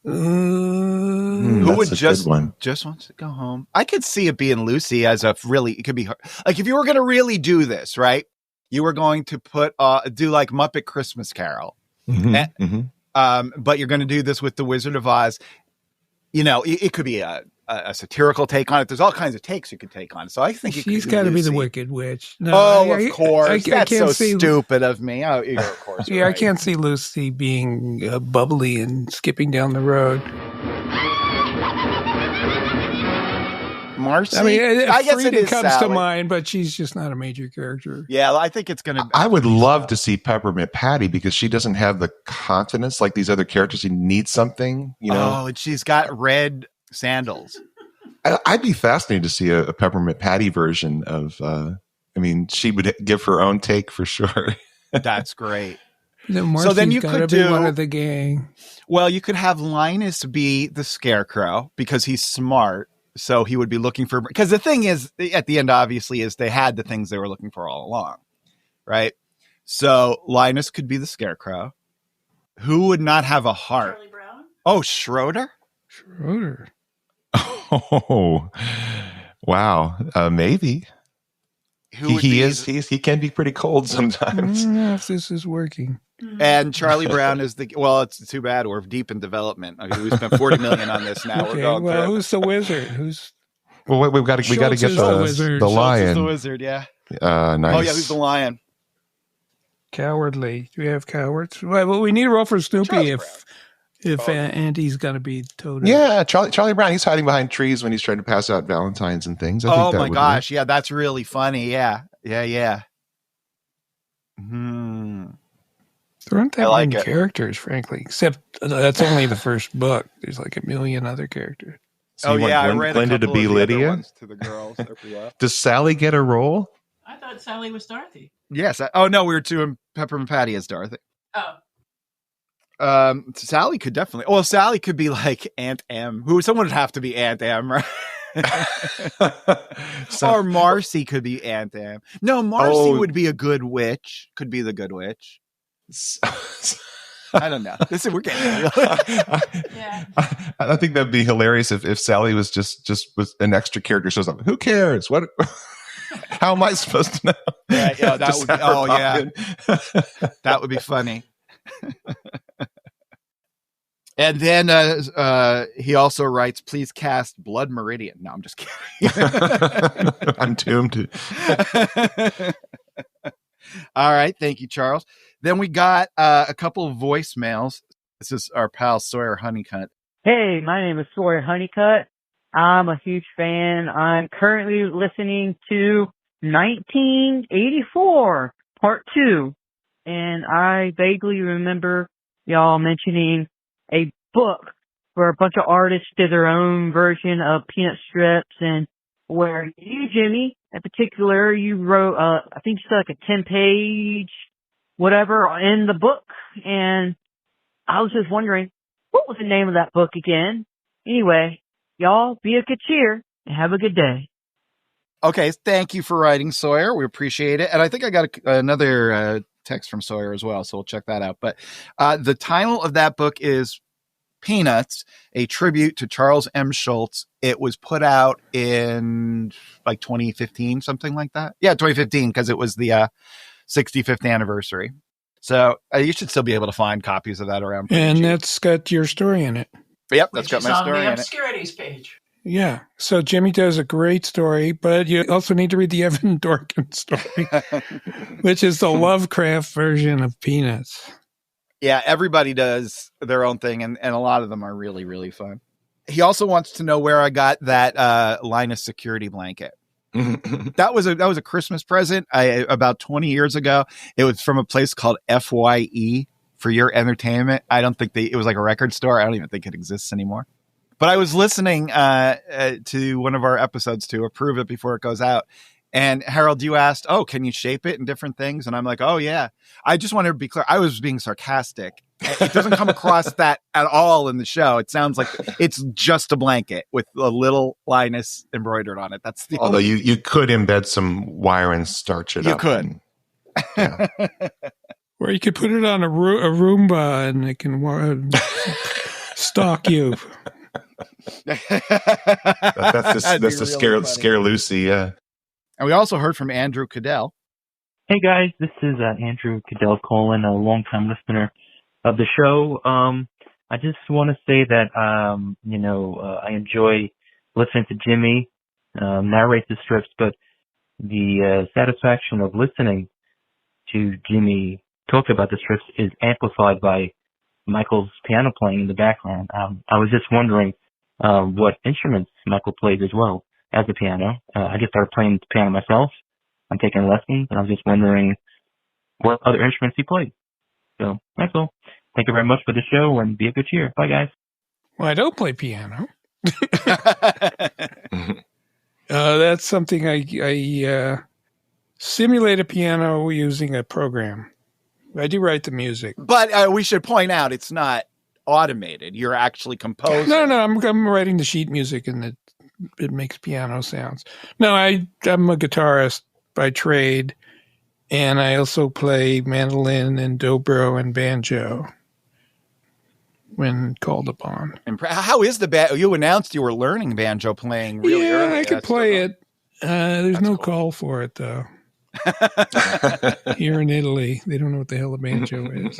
Who would That's a good one. just wants to go home? I could see it being Lucy as a really, it could be her. Like if you were going to really do this, right? You were going to do like Muppet Christmas Carol. But you're going to do this with the Wizard of Oz. It could be a satirical take on it. There's all kinds of takes you could take on it. So I think she's got to be the Wicked Witch. No, of course. That's can't so see, stupid of me. Oh, of course. Yeah, right. I can't see Lucy being bubbly and skipping down the road. Marcy? I mean, I guess Frida it is comes Sally. to mind, but she's just not a major character. Yeah, I think it's going to. I would love to see Peppermint Patty because she doesn't have the confidence like these other characters. She needs something, Oh, and she's got red sandals. I'd be fascinated to see a Peppermint Patty version of. She would give her own take for sure. That's great. So then you could do one of the gang. Well, you could have Linus be the Scarecrow because he's smart. So he would be looking for, because the thing is, at the end, obviously, is they had the things they were looking for all along, right? So Linus could be the Scarecrow. Who would not have a heart? Charlie Brown? Oh, Schroeder? Schroeder. Oh, wow. Maybe. He can be pretty cold sometimes. I don't know if this is working. And Charlie Brown is it's too bad. We're deep in development. I mean, we spent $40 million on this now. Okay, We're going through. who's the wizard? Well, we got to get Schulz is the wizard. the Schulz lion. is the wizard, yeah. Nice. Oh, yeah, who's the lion? Cowardly. Do we have cowards? Well, we need a role for Snoopy Charlie if Andy's going to be total. Yeah, Charlie Brown. He's hiding behind trees when he's trying to pass out Valentines and things. I think that my would gosh. work. Yeah, that's really funny. Yeah. Hmm. There aren't that like many it. characters, frankly, except that's only the first book. There's like a million other characters. So you want I read Glenda to be Lydia? To the girls. Does Sally get a role? I thought Sally was Dorothy. Yes. We were doing Peppermint Patty as Dorothy. Oh. Sally could definitely. Well, Sally could be like Aunt M. Someone would have to be Aunt M, right? Or Marcy could be Aunt M. No, Marcy would be a good witch. Could be the good witch. I don't know. We're getting Yeah. I think that'd be hilarious if Sally was just was an extra character shows up. Who cares? What? How am I supposed to know? Yeah, that would. That would be funny. And then he also writes, "Please cast Blood Meridian." No, I'm just kidding. I'm doomed. All right, thank you, Charles. Then we got a couple of voicemails. This is our pal Sawyer Honeycutt. Hey, my name is Sawyer Honeycutt. I'm a huge fan. I'm currently listening to 1984, Part 2. And I vaguely remember y'all mentioning a book where a bunch of artists did their own version of Peanut strips, and where you, Jimmy, in particular, you wrote, I think you said like a 10-page whatever in the book. And I was just wondering, what was the name of that book again? Anyway, y'all be of good cheer and have a good day. Okay, thank you for writing, Sawyer. We appreciate it. And I think I got another text from Sawyer as well, so we'll check that out. But the title of that book is Peanuts, a tribute to Charles M. Schulz. It was put out in like 2015, something like that. Yeah, 2015, because it was the 65th anniversary. So you should still be able to find copies of that around. And that's got your story in it. Yep, that's got my story in it. On the obscurities page. Yeah. So Jimmy does a great story, but you also need to read the Evan Dorkin story, which is the Lovecraft version of Peanuts. Yeah, everybody does their own thing, and a lot of them are really, really fun. He also wants to know where I got that Linus security blanket. That was a Christmas present about 20 years ago. It was from a place called FYE, For Your Entertainment. I don't think it was like a record store. I don't even think it exists anymore. But I was listening to one of our episodes to approve it before it goes out. And Harold, you asked, can you shape it in different things? And I'm like, oh, yeah. I just wanted to be clear. I was being sarcastic. It doesn't come across that at all in the show. It sounds like it's just a blanket with a little Linus embroidered on it. That's the Although you could embed some wire and starch it up. You could. Yeah. Or you could put it on a Roomba and it can stalk you. That's the scare Lucy. Yeah. And we also heard from Andrew Cadell. Hey guys, this is Andrew Cadell Colin, a longtime listener of the show. I just want to say that I enjoy listening to Jimmy narrate the strips, but the satisfaction of listening to Jimmy talk about the strips is amplified by Michael's piano playing in the background. I was just wondering what instruments Michael plays as well as the piano. I just started playing the piano myself. I'm taking lessons, and I was just wondering what other instruments he played. So that's all. Thank you very much for the show, and be a good cheer. Bye, guys. Well, I don't play piano. That's something I simulate a piano using a program. I do write the music. But we should point out it's not automated. You're actually composing. No, I'm writing the sheet music, and it makes piano sounds. No, I'm a guitarist by trade, and I also play mandolin and dobro and banjo when called upon. And how is the banjo? You announced you were learning banjo playing really early. I could play it. There's no call for it, though. Here in Italy, they don't know what the hell a banjo is.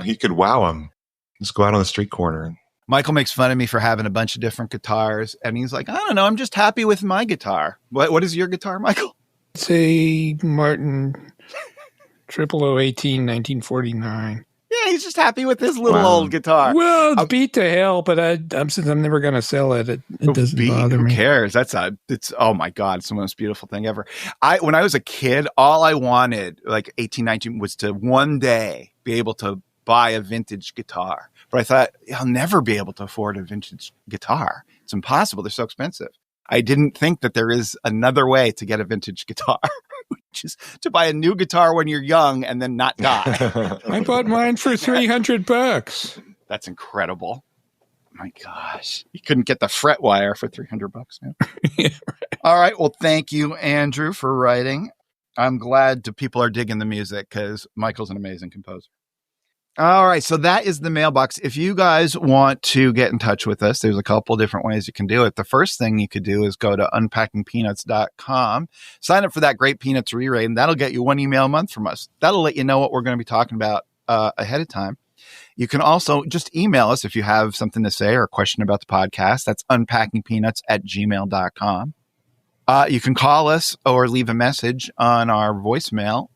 He could wow them. Just go out on the street corner. Michael makes fun of me for having a bunch of different guitars, and he's like, I don't know, I'm just happy with my guitar. What is your guitar, Michael? It's a Martin 0018 1949. Yeah, he's just happy with his little old guitar. Well, it's beat to hell, but since I'm never going to sell it, it doesn't bother me. Who cares? It's oh my God, it's the most beautiful thing ever. When I was a kid, all I wanted, like 18, 19, was to one day be able to buy a vintage guitar. But I thought, I'll never be able to afford a vintage guitar. It's impossible. They're so expensive. I didn't think that there is another way to get a vintage guitar, which is to buy a new guitar when you're young and then not die. I bought mine for $300. That's incredible. My gosh. You couldn't get the fret wire for $300 now. Yeah, right. All right. Well, thank you, Andrew, for writing. I'm glad people are digging the music because Michael's an amazing composer. All right. So that is the mailbox. If you guys want to get in touch with us, there's a couple different ways you can do it. The first thing you could do is go to unpackingpeanuts.com, sign up for that Great Peanuts re-rate, and that'll get you one email a month from us. That'll let you know what we're going to be talking about ahead of time. You can also just email us if you have something to say or a question about the podcast. That's unpackingpeanuts@gmail.com. You can call us or leave a message on our voicemail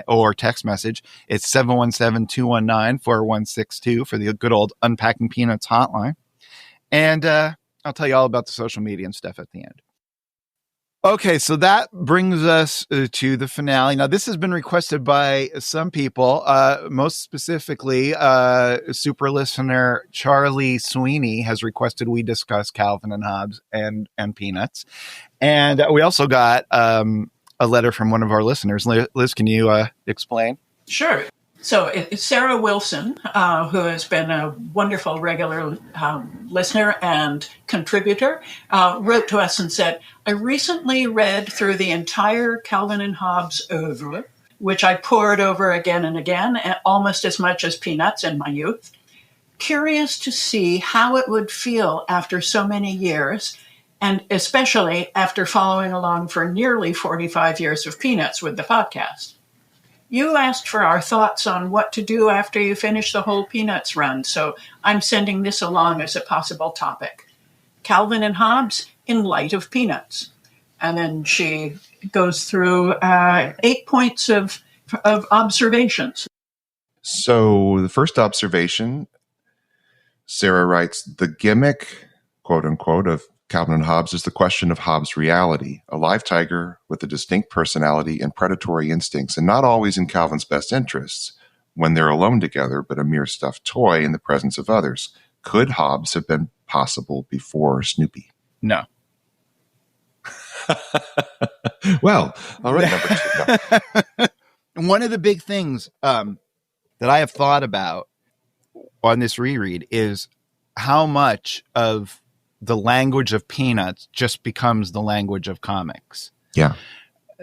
or text message. It's 717-219-4162 for the good old Unpacking Peanuts hotline. And I'll tell you all about the social media and stuff at the end. Okay, so that brings us to the finale. Now, this has been requested by some people, most specifically, super listener Charlie Sweeney has requested we discuss Calvin and Hobbes and Peanuts. And we also got a letter from one of our listeners. Liz, can you explain? Sure. So it's Sarah Wilson, who has been a wonderful regular listener and contributor, wrote to us and said, I recently read through the entire Calvin and Hobbes oeuvre, which I pored over again and again, almost as much as Peanuts in my youth. Curious to see how it would feel after so many years, and especially after following along for nearly 45 years of Peanuts with the podcast. You asked for our thoughts on what to do after you finish the whole Peanuts run, so I'm sending this along as a possible topic. Calvin and Hobbes in light of Peanuts. And then she goes through 8 points of observations. So the first observation, Sarah writes, the gimmick, quote unquote, of Calvin and Hobbes is the question of Hobbes' reality, a live tiger with a distinct personality and predatory instincts, and not always in Calvin's best interests when they're alone together, but a mere stuffed toy in the presence of others. Could Hobbes have been possible before Snoopy? No. Well, all right, number two. No. One of the big things that I have thought about on this reread is how much of the language of Peanuts just becomes the language of comics. Yeah.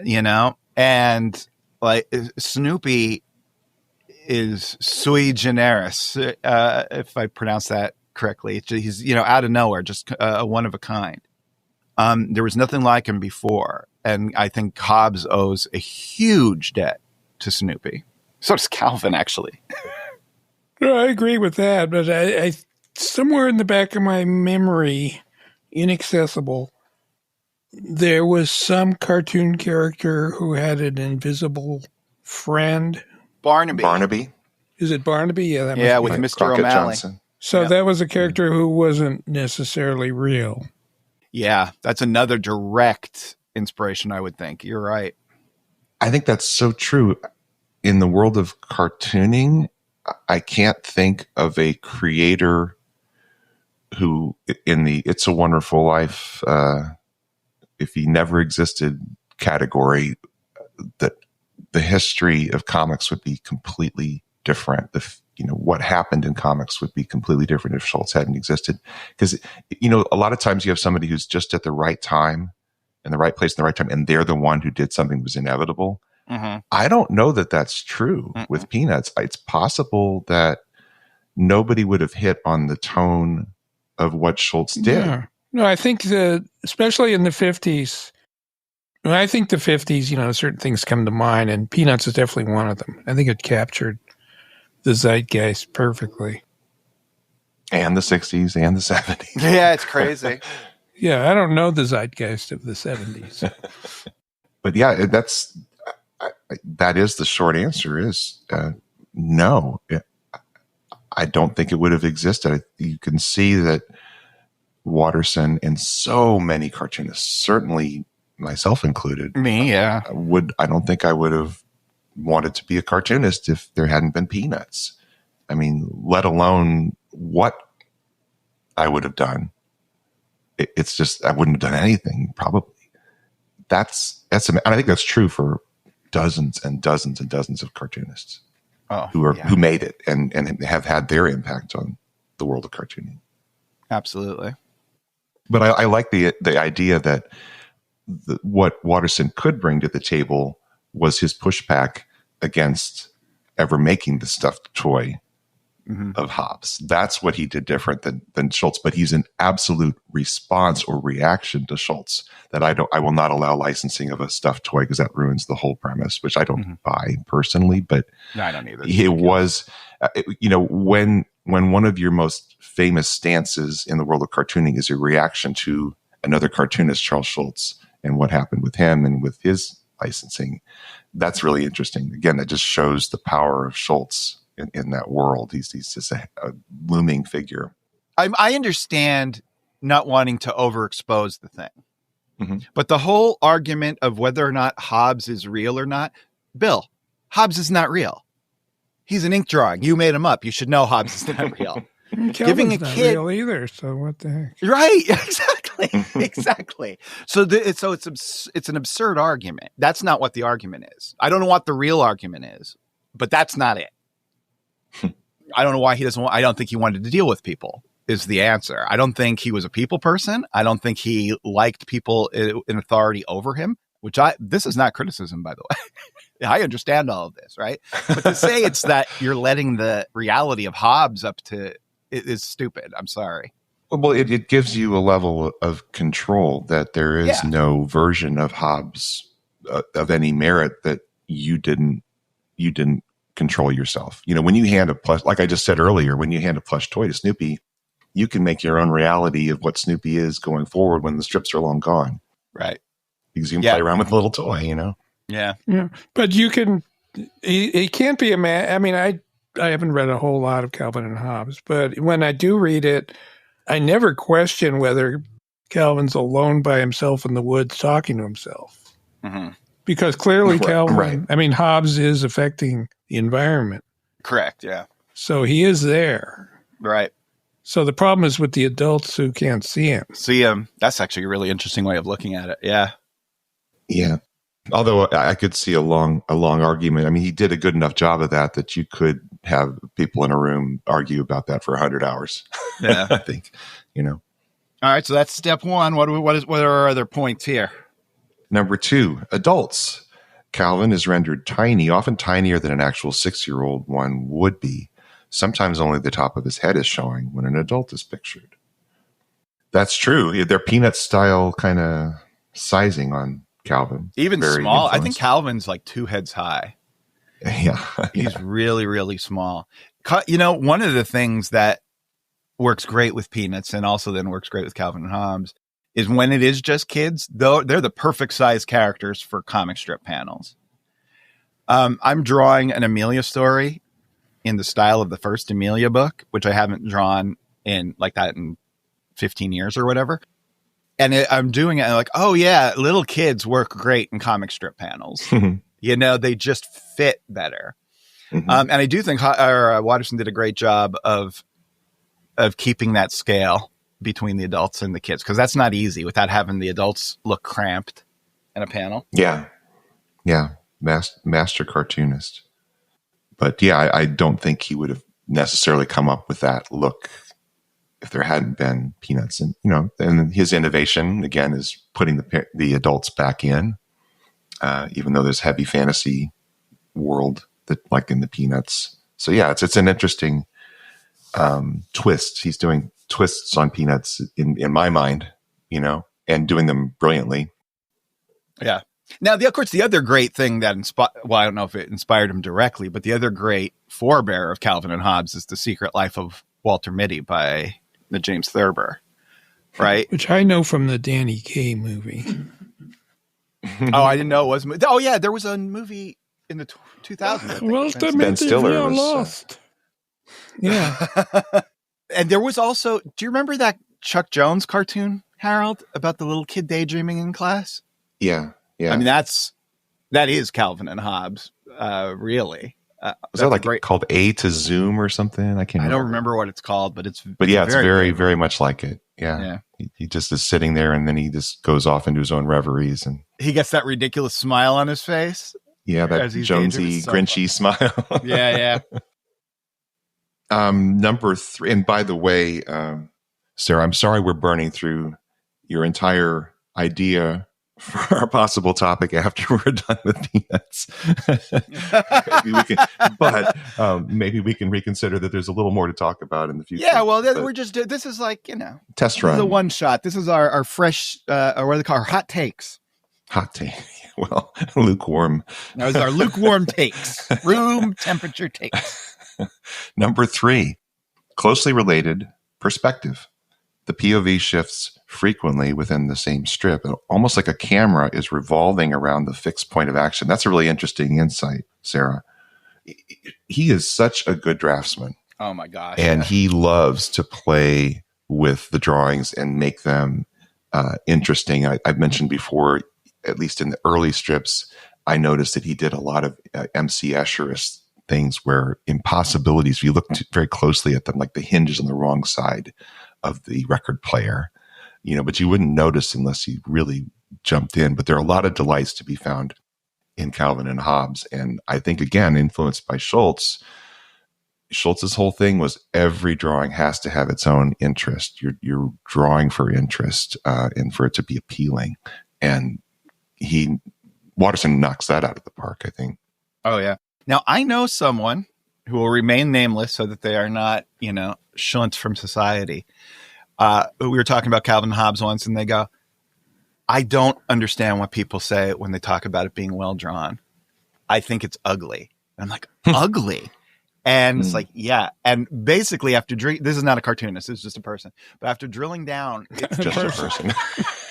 You know? And like Snoopy is sui generis, if I pronounce that correctly. He's, out of nowhere, just a one of a kind. There was nothing like him before. And I think Hobbes owes a huge debt to Snoopy. So does Calvin, actually. No, I agree with that, but I somewhere in the back of my memory, inaccessible, there was some cartoon character who had an invisible friend. Barnaby. Is it Barnaby? Yeah, Yeah, with Mr. Crockett O'Malley. Johnson. So that was a character who wasn't necessarily real. Yeah, that's another direct inspiration, I would think. You're right. I think that's so true. In the world of cartooning, I can't think of a creator who, in the It's a Wonderful Life, if he never existed category, that the history of comics would be completely different. What happened in comics would be completely different if Schulz hadn't existed. Because, a lot of times you have somebody who's just at the right time, in the right place, in the right time, and they're the one who did something that was inevitable. Mm-hmm. I don't know that that's true with Peanuts. It's possible that nobody would have hit on the tone of what Schulz did. Yeah. No, I think especially in the 50s, I think the 50s, certain things come to mind, and Peanuts is definitely one of them. I think it captured the zeitgeist perfectly. And the 60s and the 70s. Yeah, it's crazy. Yeah, I don't know the zeitgeist of the 70s. But yeah, that is the short answer is no. I don't think it would have existed. You can see that Watterson and so many cartoonists, certainly myself included. Me, yeah. I don't think I would have wanted to be a cartoonist if there hadn't been Peanuts. I mean, let alone what I would have done. It's just, I wouldn't have done anything, probably. And I think that's true for dozens and dozens and dozens of cartoonists who made it and have had their impact on the world of cartooning. Absolutely. But I like the idea that what Watterson could bring to the table was his pushback against ever making the stuffed toy of Hobbes. That's what he did different than Schulz. But he's an absolute response or reaction to Schulz that I will not allow licensing of a stuffed toy because that ruins the whole premise, which I don't buy personally. But no, I don't either. It was, when one of your most famous stances in the world of cartooning is a reaction to another cartoonist, Charles Schulz, and what happened with him and with his licensing, that's really interesting. Again, that just shows the power of Schulz in that world. He's just a looming figure. I understand not wanting to overexpose the thing, but the whole argument of whether or not Hobbes is real or not, Bill, Hobbes is not real. He's an ink drawing. You made him up. You should know Hobbes is not real. Giving a kid not real either. So what the heck? Right? Exactly. So it's an absurd argument. That's not what the argument is. I don't know what the real argument is, but that's not it. I don't know why he doesn't. I don't think he wanted to deal with people. Is the answer. I don't think he was a people person. I don't think he liked people in authority over him. This is not criticism, by the way. I understand all of this, right? But to say it's that you're letting the reality of Hobbes up to it is stupid. I'm sorry. Well, it gives you a level of control that there is no version of Hobbes of any merit that you didn't control yourself. When you hand a plush, like I just said earlier, when you hand a plush toy to Snoopy, you can make your own reality of what Snoopy is going forward when the strips are long gone. Right. Because you can play around with a little toy, Yeah. But you can, he can't be a man. I mean, I haven't read a whole lot of Calvin and Hobbes, but when I do read it, I never question whether Calvin's alone by himself in the woods talking to himself. Because clearly Calvin, I mean, Hobbes is affecting the environment. Correct. Yeah. So he is there. Right. So the problem is with the adults who can't see him. That's actually a really interesting way of looking at it. Yeah. Yeah. Although I could see a long argument. I mean, he did a good enough job of that you could have people in a room argue about that for 100 hours. Yeah. I think, All right. So that's step one. What are our other points here? Number 2, adults. Calvin is rendered tiny, often tinier than an actual 6-year-old one would be. Sometimes only the top of his head is showing when an adult is pictured. That's true. They're Peanut style kind of sizing on Calvin. Even small. I think Calvin's like 2 heads high. Yeah. He's really, really small. One of the things that works great with Peanuts and also then works great with Calvin and Hobbes is when it is just kids, though they're the perfect size characters for comic strip panels. I'm drawing an Amelia story in the style of the first Amelia book, which I haven't drawn in 15 years or whatever. And I'm doing it and like, oh yeah, little kids work great in comic strip panels. They just fit better. And I do think Watterson did a great job of keeping that scale between the adults and the kids, because that's not easy without having the adults look cramped in a panel. Yeah. master cartoonist. But yeah, I don't think he would have necessarily come up with that look if there hadn't been Peanuts. And and his innovation again is putting the adults back in, even though there's heavy fantasy world that like in the Peanuts. So yeah, it's an interesting twist. He's doing twists on Peanuts in my mind, and doing them brilliantly. Yeah. Now, of course, the other great thing that I don't know if it inspired him directly, but the other great forebear of Calvin and Hobbes is The Secret Life of Walter Mitty by the James Thurber, right? Which I know from the Danny Kaye movie. Oh, I didn't know it was. Oh, yeah, there was a movie in the 2000s. Ben Stiller was lost. Yeah. And there was also, do you remember that Chuck Jones cartoon, Harold, about the little kid daydreaming in class? Yeah. Yeah. I mean, that is Calvin and Hobbes, really. Was that like called A to Zoom or something? I don't remember what it's called, but it's very, very much like it. Yeah. He just is sitting there and then he just goes off into his own reveries and he gets that ridiculous smile on his face. Yeah, that Jonesy, Grinchy smile. Yeah. Number 3, and by the way, Sarah, I'm sorry we're burning through your entire idea for our possible topic after we're done with Peanuts. Maybe we can reconsider that there's a little more to talk about in the future. Yeah, well, we're just, this is like, test run. This is a one shot. This is our fresh, or what do they call our hot takes? Hot take. Well, lukewarm. That was our lukewarm takes. Room temperature takes. Number 3, closely related, perspective. The POV shifts frequently within the same strip, almost like a camera is revolving around the fixed point of action. That's a really interesting insight, Sarah. He is such a good draftsman. Oh my gosh. And he loves to play with the drawings and make them interesting. I've mentioned before, at least in the early strips, I noticed that he did a lot of MC Escherist things where impossibilities, if you look very closely at them, like the hinge is on the wrong side of the record player, but you wouldn't notice unless you really jumped in. But there are a lot of delights to be found in Calvin and Hobbes. And I think, again, influenced by Schulz, Schultz's whole thing was every drawing has to have its own interest. You're drawing for interest and for it to be appealing. And Watterson knocks that out of the park, I think. Oh, yeah. Now, I know someone who will remain nameless so that they are not, shunt from society. We were talking about Calvin and Hobbes once, and they go, I don't understand what people say when they talk about it being well drawn. I think it's ugly. And I'm like, ugly? And it's like, yeah. And basically, this is not a cartoonist, this is just a person. But after drilling down, it's just a person.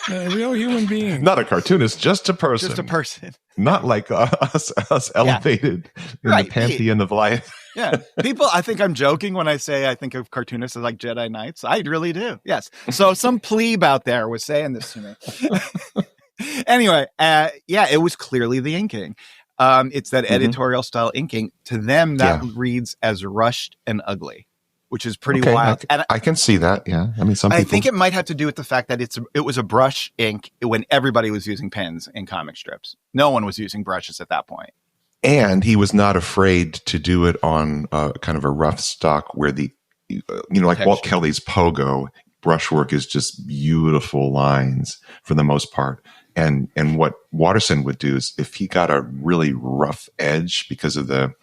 A real human being. Not a cartoonist, just a person. Just a person. Not like us elevated in the pantheon of life. Yeah. People, I think I'm joking when I say I think of cartoonists as like Jedi Knights. I really do. Yes. So some plebe out there was saying this to me. Anyway, it was clearly the inking. It's that editorial style inking. To them, that reads as rushed and ugly, which is pretty wild. And I can see that. Yeah. I mean, I think it might have to do with the fact that it was a brush ink when everybody was using pens in comic strips. No one was using brushes at that point. And he was not afraid to do it on kind of a rough stock where like texture. Walt Kelly's Pogo brushwork is just beautiful lines for the most part. And what Watterson would do is if he got a really rough edge because of the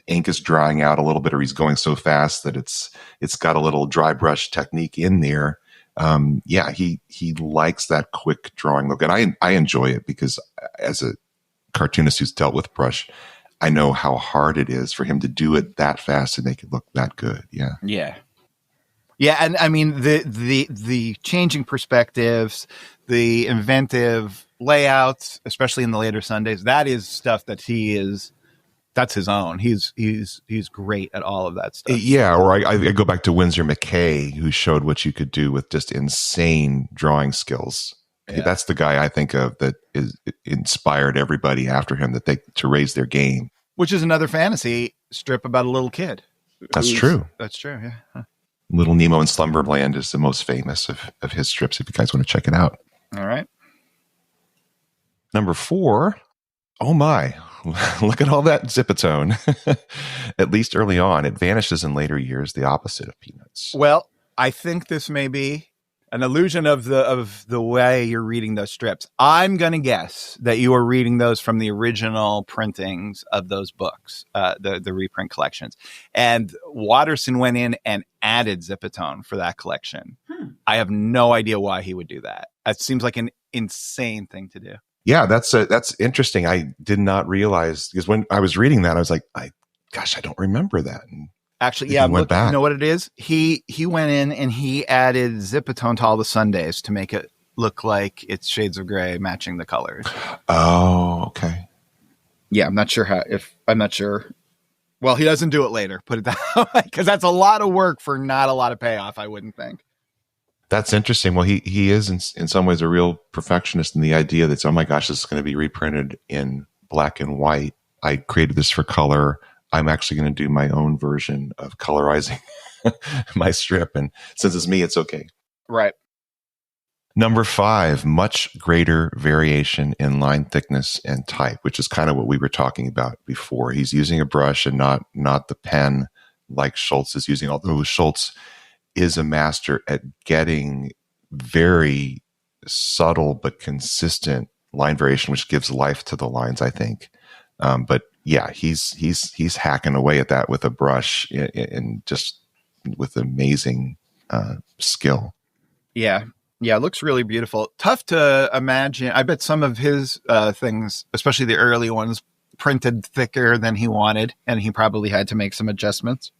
ink is drying out a little bit, or he's going so fast that it's got a little dry brush technique in there. He likes that quick drawing look. And I enjoy it because as a cartoonist who's dealt with brush, I know how hard it is for him to do it that fast and make it look that good. Yeah. Yeah. Yeah. And I mean, the changing perspectives, the inventive layouts, especially in the later Sundays, that is stuff that that's his own. He's great at all of that stuff. Yeah. Or I go back to Winsor McKay, who showed what you could do with just insane drawing skills. Yeah. That's the guy I think of that is inspired everybody after him to raise their game. Which is another fantasy strip about a little kid. That's true. That's true. Yeah. Huh. Little Nemo in Slumberland is the most famous of his strips. If you guys want to check it out. All right. Number 4, Oh my, look at all that zipatone. At least early on. It vanishes in later years, the opposite of peanuts. Well, I think this may be an illusion of the way you're reading those strips. I'm going to guess that you are reading those from the original printings of those books, the reprint collections. And Watterson went in and added zipatone for that collection. I have no idea why he would do that. It seems like an insane thing to do. Yeah, that's interesting. I did not realize, because when I was reading that, I was like, I don't remember that. And actually, yeah, look, you know what it is? He went in and he added zipatone to all the Sundays to make it look like it's shades of gray matching the colors. Oh, okay. Yeah, I'm not sure. Well, he doesn't do it later, put it that way, because that's a lot of work for not a lot of payoff, I wouldn't think. That's interesting. Well, he is in some ways a real perfectionist in the idea that, oh my gosh, this is going to be reprinted in black and white. I created this for color. I'm actually going to do my own version of colorizing my strip. And since it's me, it's okay. Right. Number 5, much greater variation in line thickness and type, which is kind of what we were talking about before. He's using a brush and not the pen like Schulz is using, although Schulz is a master at getting very subtle but consistent line variation, which gives life to the lines, I think. But yeah, he's hacking away at that with a brush and just with amazing skill. Yeah, it looks really beautiful. Tough to imagine. I bet some of his things, especially the early ones, printed thicker than he wanted, and he probably had to make some adjustments.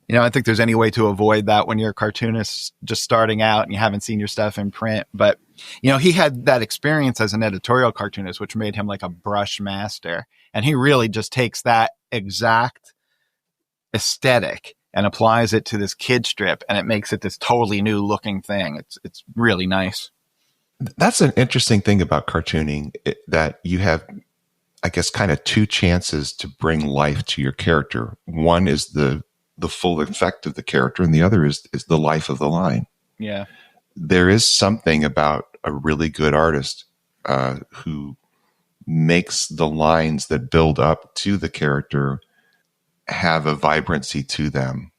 You know, I think there's any way to avoid that when you're a cartoonist just starting out and you haven't seen your stuff in print. But, you know, he had that experience as an editorial cartoonist, which made him like a brush master. And he really just takes that exact aesthetic and applies it to this kid strip, and it makes it this totally new looking thing. It's really nice. That's an interesting thing about cartooning, that you have, I guess, kind of 2 chances to bring life to your character. One is the full effect of the character, and the other is the life of the line. Yeah. There is something about a really good artist who makes the lines that build up to the character have a vibrancy to them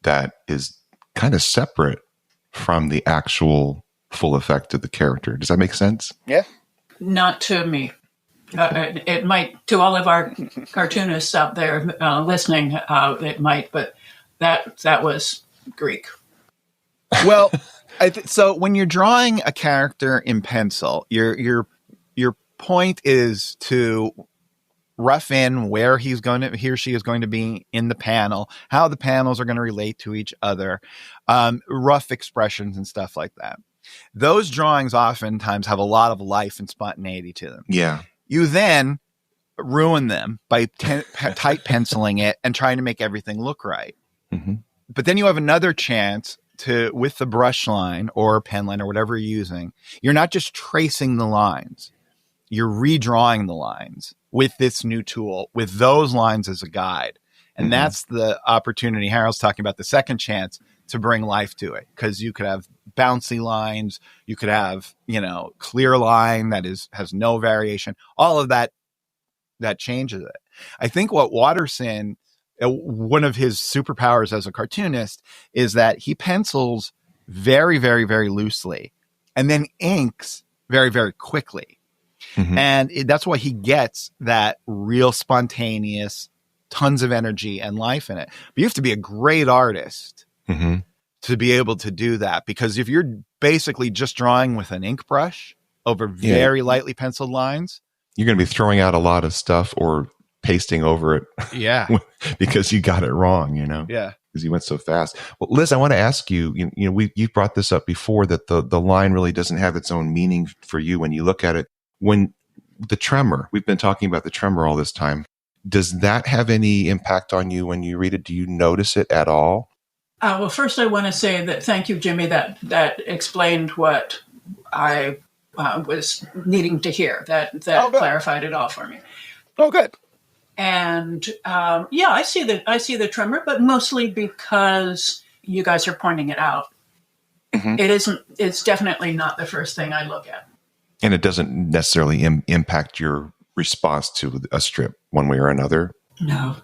that is kind of separate from the actual full effect of the character. Does that make sense? Yeah. Not to me. It might to all of our cartoonists out there listening. It might, but that was Greek. Well, so when you're drawing a character in pencil, your point is to rough in where he or she is going to be in the panel, how the panels are going to relate to each other, rough expressions and stuff like that. Those drawings oftentimes have a lot of life and spontaneity to them. Yeah. You then ruin them by tight penciling it and trying to make everything look right. Mm-hmm. But then you have another chance to, with the brush line or pen line or whatever you're using, you're not just tracing the lines, you're redrawing the lines with this new tool, with those lines as a guide. And that's the opportunity. Harold's talking about the second chance to bring life to it, because you could have bouncy lines, you could have, clear line that has no variation. All of that changes it. I think what Watterson, one of his superpowers as a cartoonist, is that he pencils very, very, very loosely and then inks very, very quickly. Mm-hmm. And that's why he gets that real spontaneous, tons of energy and life in it. But you have to be a great artist to be able to do that, because if you're basically just drawing with an ink brush over very lightly penciled lines, you're going to be throwing out a lot of stuff or pasting over it. Yeah. Because you got it wrong, Yeah. Because you went so fast. Well, Liz, I want to ask you, you've brought this up before, that the line really doesn't have its own meaning for you when you look at it. When the tremor, we've been talking about the tremor all this time. Does that have any impact on you when you read it? Do you notice it at all? Well, first I want to say that thank you, Jimmy, that explained what I was needing to hear. That clarified it all for me. Oh, good. And I see the tremor, but mostly because you guys are pointing it out. Mm-hmm. It's definitely not the first thing I look at. And it doesn't necessarily impact your response to a strip one way or another. No.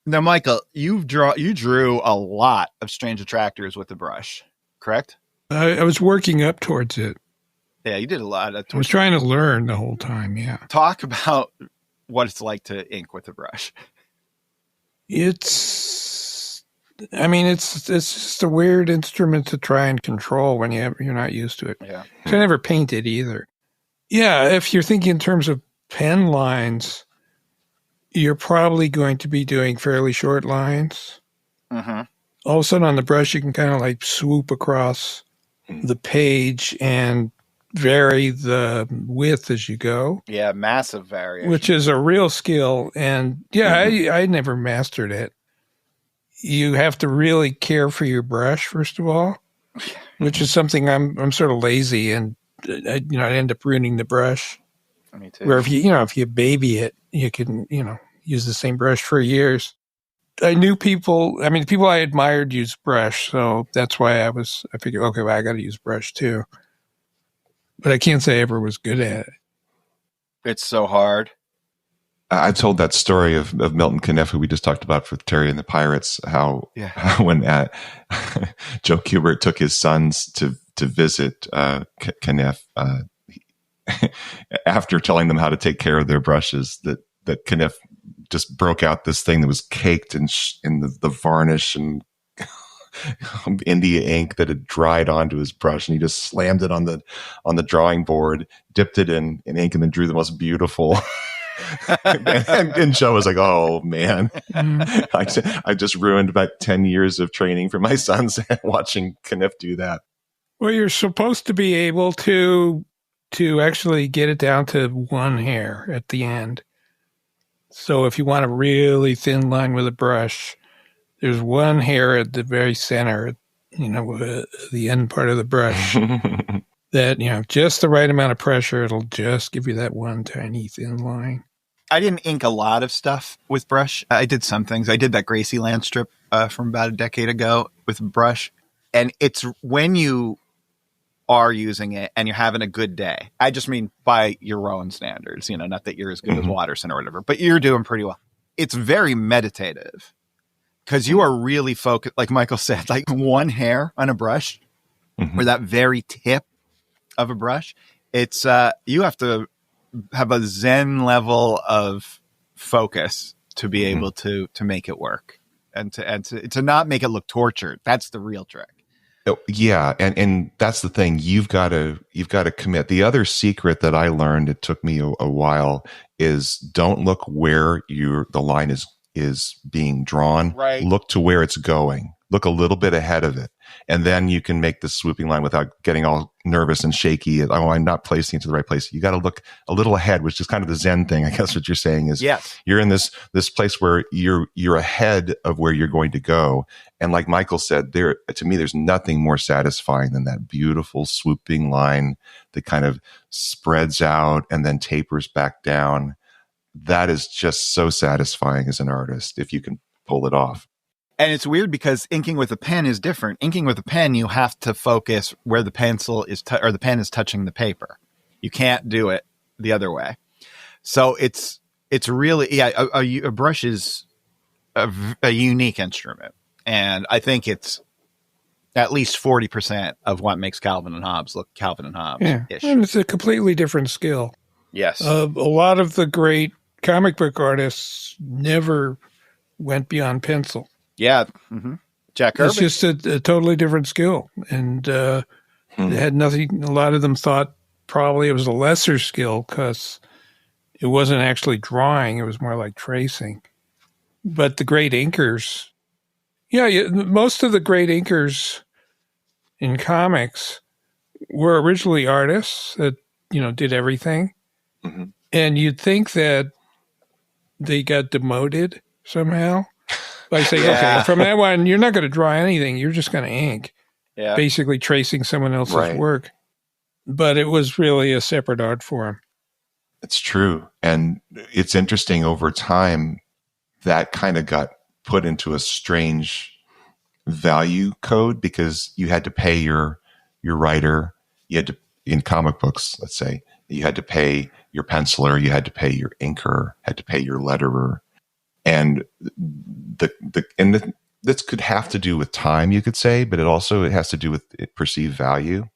Now, Michael, you drew a lot of strange attractors with the brush, correct? I was working up towards it. Yeah, you did a lot. I was trying to learn the whole time, yeah. Talk about what it's like to ink with a brush. It's just a weird instrument to try and control when you're not used to it. Yeah. I never painted either. Yeah, if you're thinking in terms of pen lines, you're probably going to be doing fairly short lines. Mm-hmm. All of a sudden on the brush, you can kind of like swoop across the page and vary the width as you go. Yeah, massive variation. Which is a real skill. And yeah, I never mastered it. You have to really care for your brush, first of all, which is something I'm sort of lazy, and I end up ruining the brush. Me too. Where if you baby it, you can, use the same brush for years. I knew people I admired used brush, so that's why I figured, okay, well, I got to use brush too. But I can't say I ever was good at it. it's so hard. I told that story of Milton Caniff, who we just talked about for Terry and the Pirates, how when Joe Kubert took his sons to visit Caniff, after telling them how to take care of their brushes, that Caniff just broke out this thing that was caked in the varnish and India ink that had dried onto his brush, and he just slammed it on the drawing board, dipped it in ink, and then drew the most beautiful. and Joe was like, "Oh man, I just ruined about 10 years of training for my sons watching Caniff do that." Well, you're supposed to be able to actually get it down to one hair at the end. So if you want a really thin line with a brush, there's one hair at the very center, the end part of the brush, that, just the right amount of pressure, it'll just give you that one tiny thin line. I didn't ink a lot of stuff with brush. I did some things. I did that Gracie Land strip from about a decade ago with brush. And it's when you are using it and you're having a good day. I just mean by your own standards, not that you're as good as Watterson or whatever, but you're doing pretty well. It's very meditative because you are really focused, like Michael said, like one hair on a brush or that very tip of a brush. It's you have to have a Zen level of focus to be able to make it work and to not make it look tortured. That's the real trick. Oh, yeah, and that's the thing. You've got to commit. The other secret that I learned, it took me a while, is don't look where the line is being drawn. Right. Look to where it's going. Look a little bit ahead of it, and then you can make the swooping line without getting all nervous and shaky. Oh, I'm not placing it to the right place. You got to look a little ahead, which is kind of the Zen thing. I guess what you're saying is, yes, you're in this place where you're ahead of where you're going to go. And like Michael said, to me, there's nothing more satisfying than that beautiful swooping line that kind of spreads out and then tapers back down. That is just so satisfying as an artist if you can pull it off. And it's weird because inking with a pen is different. Inking with a pen, you have to focus where the pencil is or the pen is touching the paper. You can't do it the other way. So it's really, a brush is a unique instrument. And I think it's at least 40% of what makes Calvin and Hobbes look Calvin and Hobbes-ish. Yeah, and it's a completely different skill. Yes. A lot of the great comic book artists never went beyond pencil. Yeah. Jack Kirby. It's just a totally different skill. And it had nothing, a lot of them thought probably it was a lesser skill because it wasn't actually drawing. It was more like tracing. But the great inkers, most of the great inkers in comics were originally artists that, did everything. Mm-hmm. And you'd think that they got demoted somehow. Like say, okay, from that one, you're not going to draw anything. You're just going to ink, basically tracing someone else's work. But it was really a separate art form. It's true. And it's interesting over time that kind of got put into a strange value code because you had to pay your writer. You had to, in comic books, let's say, you had to pay your penciler, you had to pay your inker, had to pay your letterer. And this could have to do with time, you could say, but it has to do with perceived value.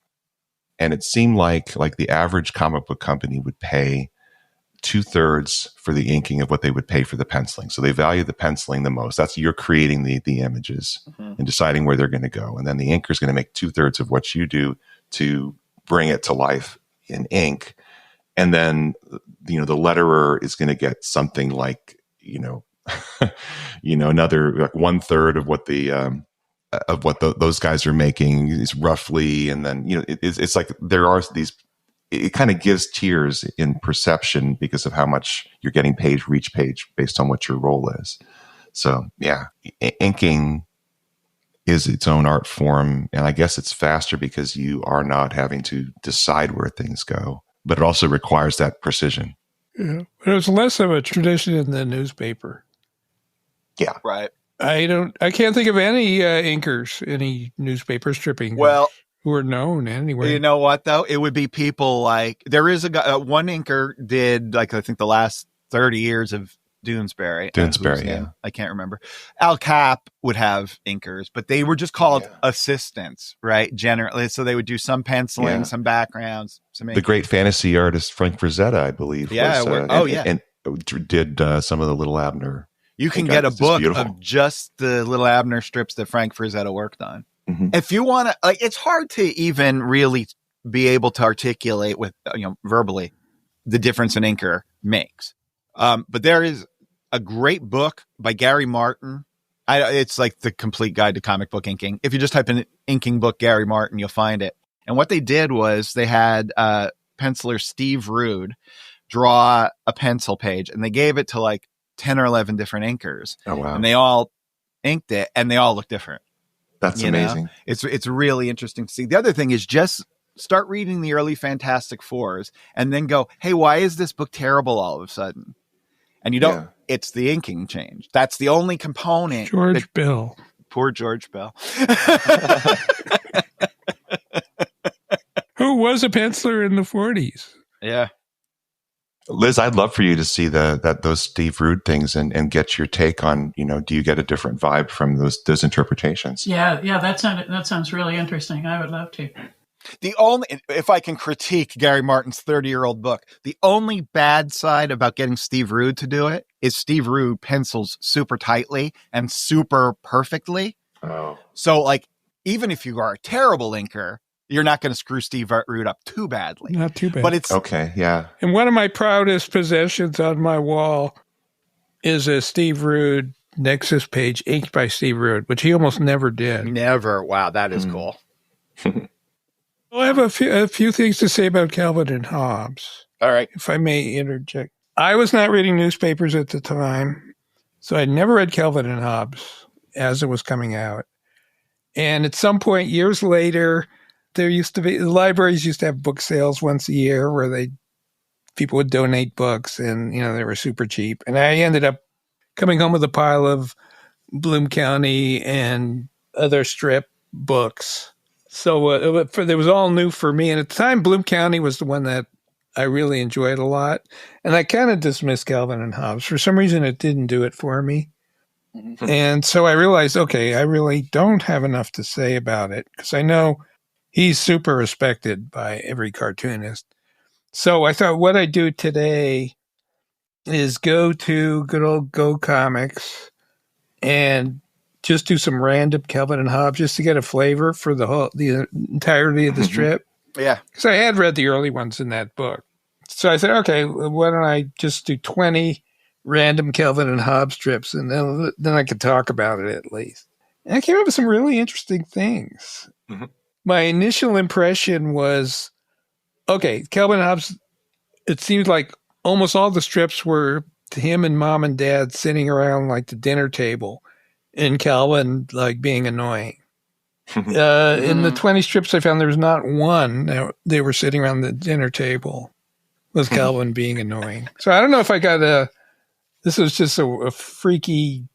And it seemed like the average comic book company would pay 2/3 for the inking of what they would pay for the penciling. So they value the penciling the most. That's, you're creating the images and deciding where they're going to go. And then the inker is going to make 2/3 of what you do to bring it to life in ink. And then, the letterer is going to get something like, another like 1/3 of what those guys are making is roughly. And then, it's like there are these, it kind of gives tiers in perception because of how much you're getting paid for each page based on what your role is. So yeah, inking is its own art form. And I guess it's faster because you are not having to decide where things go, but it also requires that precision. Yeah. But it was less of a tradition in the newspaper. Yeah. Right. I can't think of any inkers, any newspaper stripping. Well, who are known anyway. You know what, though? It would be people like, there is a guy, one inker did, I think the last 30 years of Doonesbury. Yeah. I can't remember. Al Cap would have inkers, but they were just called assistants, right? Generally. So they would do some penciling, some backgrounds, some inking. The great fantasy artist Frank Frazetta, I believe. Yeah. And did some of the Little Abner. You can get a book of just the Little Abner strips that Frank Frazetta worked on. Mm-hmm. If you want to, it's hard to even really be able to articulate with, verbally the difference an inker makes. But there is a great book by Gary Martin. It's like the complete guide to comic book inking. If you just type in inking book Gary Martin, you'll find it. And what they did was they had penciler Steve Rude draw a pencil page, and they gave it to 10 or 11 different inkers. Oh, wow. And they all inked it, and they all look different. That's amazing. It's really interesting to see. The other thing is just start reading the early Fantastic Fours and then go, hey, why is this book terrible all of a sudden? And you don't, it's the inking change. That's the only component. George Bell. Poor George Bell. Who was a penciler in the 40s. Yeah. Liz, I'd love for you to see those Steve Rude things and get your take on, do you get a different vibe from those interpretations? Yeah, that sounds really interesting. I would love to. If I can critique Gary Martin's 30-year-old book, the only bad side about getting Steve Rude to do it is Steve Rude pencils super tightly and super perfectly. Oh. So even if you are a terrible inker, you're not going to screw Steve Rude up too badly. Not too bad. But it's okay, yeah. And one of my proudest possessions on my wall is a Steve Rude Nexus page inked by Steve Rude, which he almost never did. Never. Wow, that is cool. I have a few things to say about Calvin and Hobbes. All right. If I may interject. I was not reading newspapers at the time, so I never read Calvin and Hobbes as it was coming out. And at some point, years later, the libraries used to have book sales once a year where people would donate books, and they were super cheap. And I ended up coming home with a pile of Bloom County and other strip books. So it was all new for me. And at the time, Bloom County was the one that I really enjoyed a lot. And I kind of dismissed Calvin and Hobbes. For some reason, it didn't do it for me. And so I realized, okay, I really don't have enough to say about it because I know he's super respected by every cartoonist. So I thought what I do today is go to good old Go Comics and just do some random Calvin and Hobbes just to get a flavor for the entirety of the strip. Yeah. Because I had read the early ones in that book. So I said, okay, why don't I just do 20 random Calvin and Hobbes strips, and then I could talk about it at least. And I came up with some really interesting things. Mm-hmm. My initial impression was, okay, Calvin and Hobbes, it seemed like almost all the strips were him and mom and dad sitting around the dinner table and Calvin being annoying. In the 20 strips I found, there was not one they were sitting around the dinner table with Calvin being annoying. So I don't know if I got this was just a freaky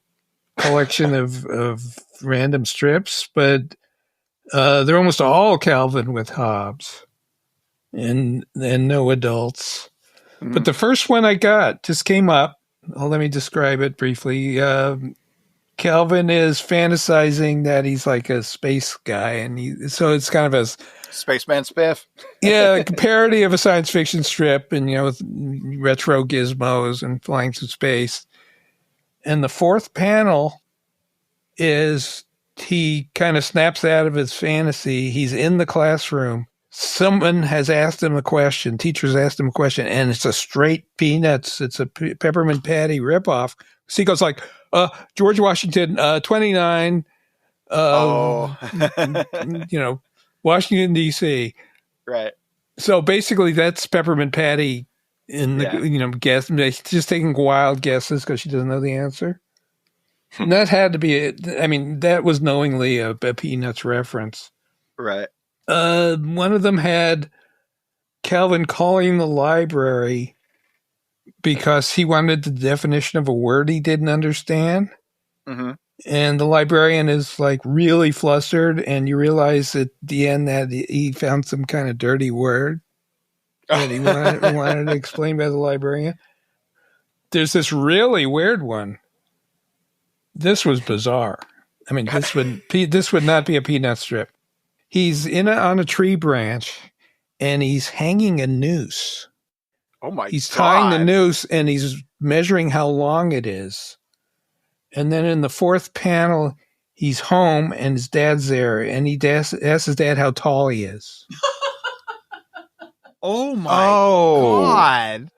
collection of random strips, but they're almost all Calvin with Hobbes and no adults. But the first one I got just came up. Oh, let me describe it briefly. Calvin is fantasizing that he's like a space guy, and so it's kind of a Spaceman Spiff. a parody of a science fiction strip, and with retro gizmos and flying through space. And the fourth panel is he kind of snaps out of his fantasy. He's in the classroom. Someone has asked him a question. Teachers asked him a question, and it's a straight Peanuts. It's a Peppermint Patty ripoff. So he goes like, George Washington, 29, Washington, D.C. Right. So basically that's Peppermint Patty in the, guess. Just taking wild guesses because she doesn't know the answer. And that had to be that was knowingly a Peanuts reference. Right. One of them had Calvin calling the library because he wanted the definition of a word he didn't understand. Mm-hmm. And the librarian is like really flustered, and you realize at the end that he found some kind of dirty word that he wanted explained by the librarian. There's this really weird one. This was bizarre. I mean, this would not be a Peanut strip. He's on a tree branch, and he's hanging a noose. Oh my God. He's tying the noose, and he's measuring how long it is. And then in the fourth panel, he's home, and his dad's there, and he asks his dad how tall he is. Oh my God.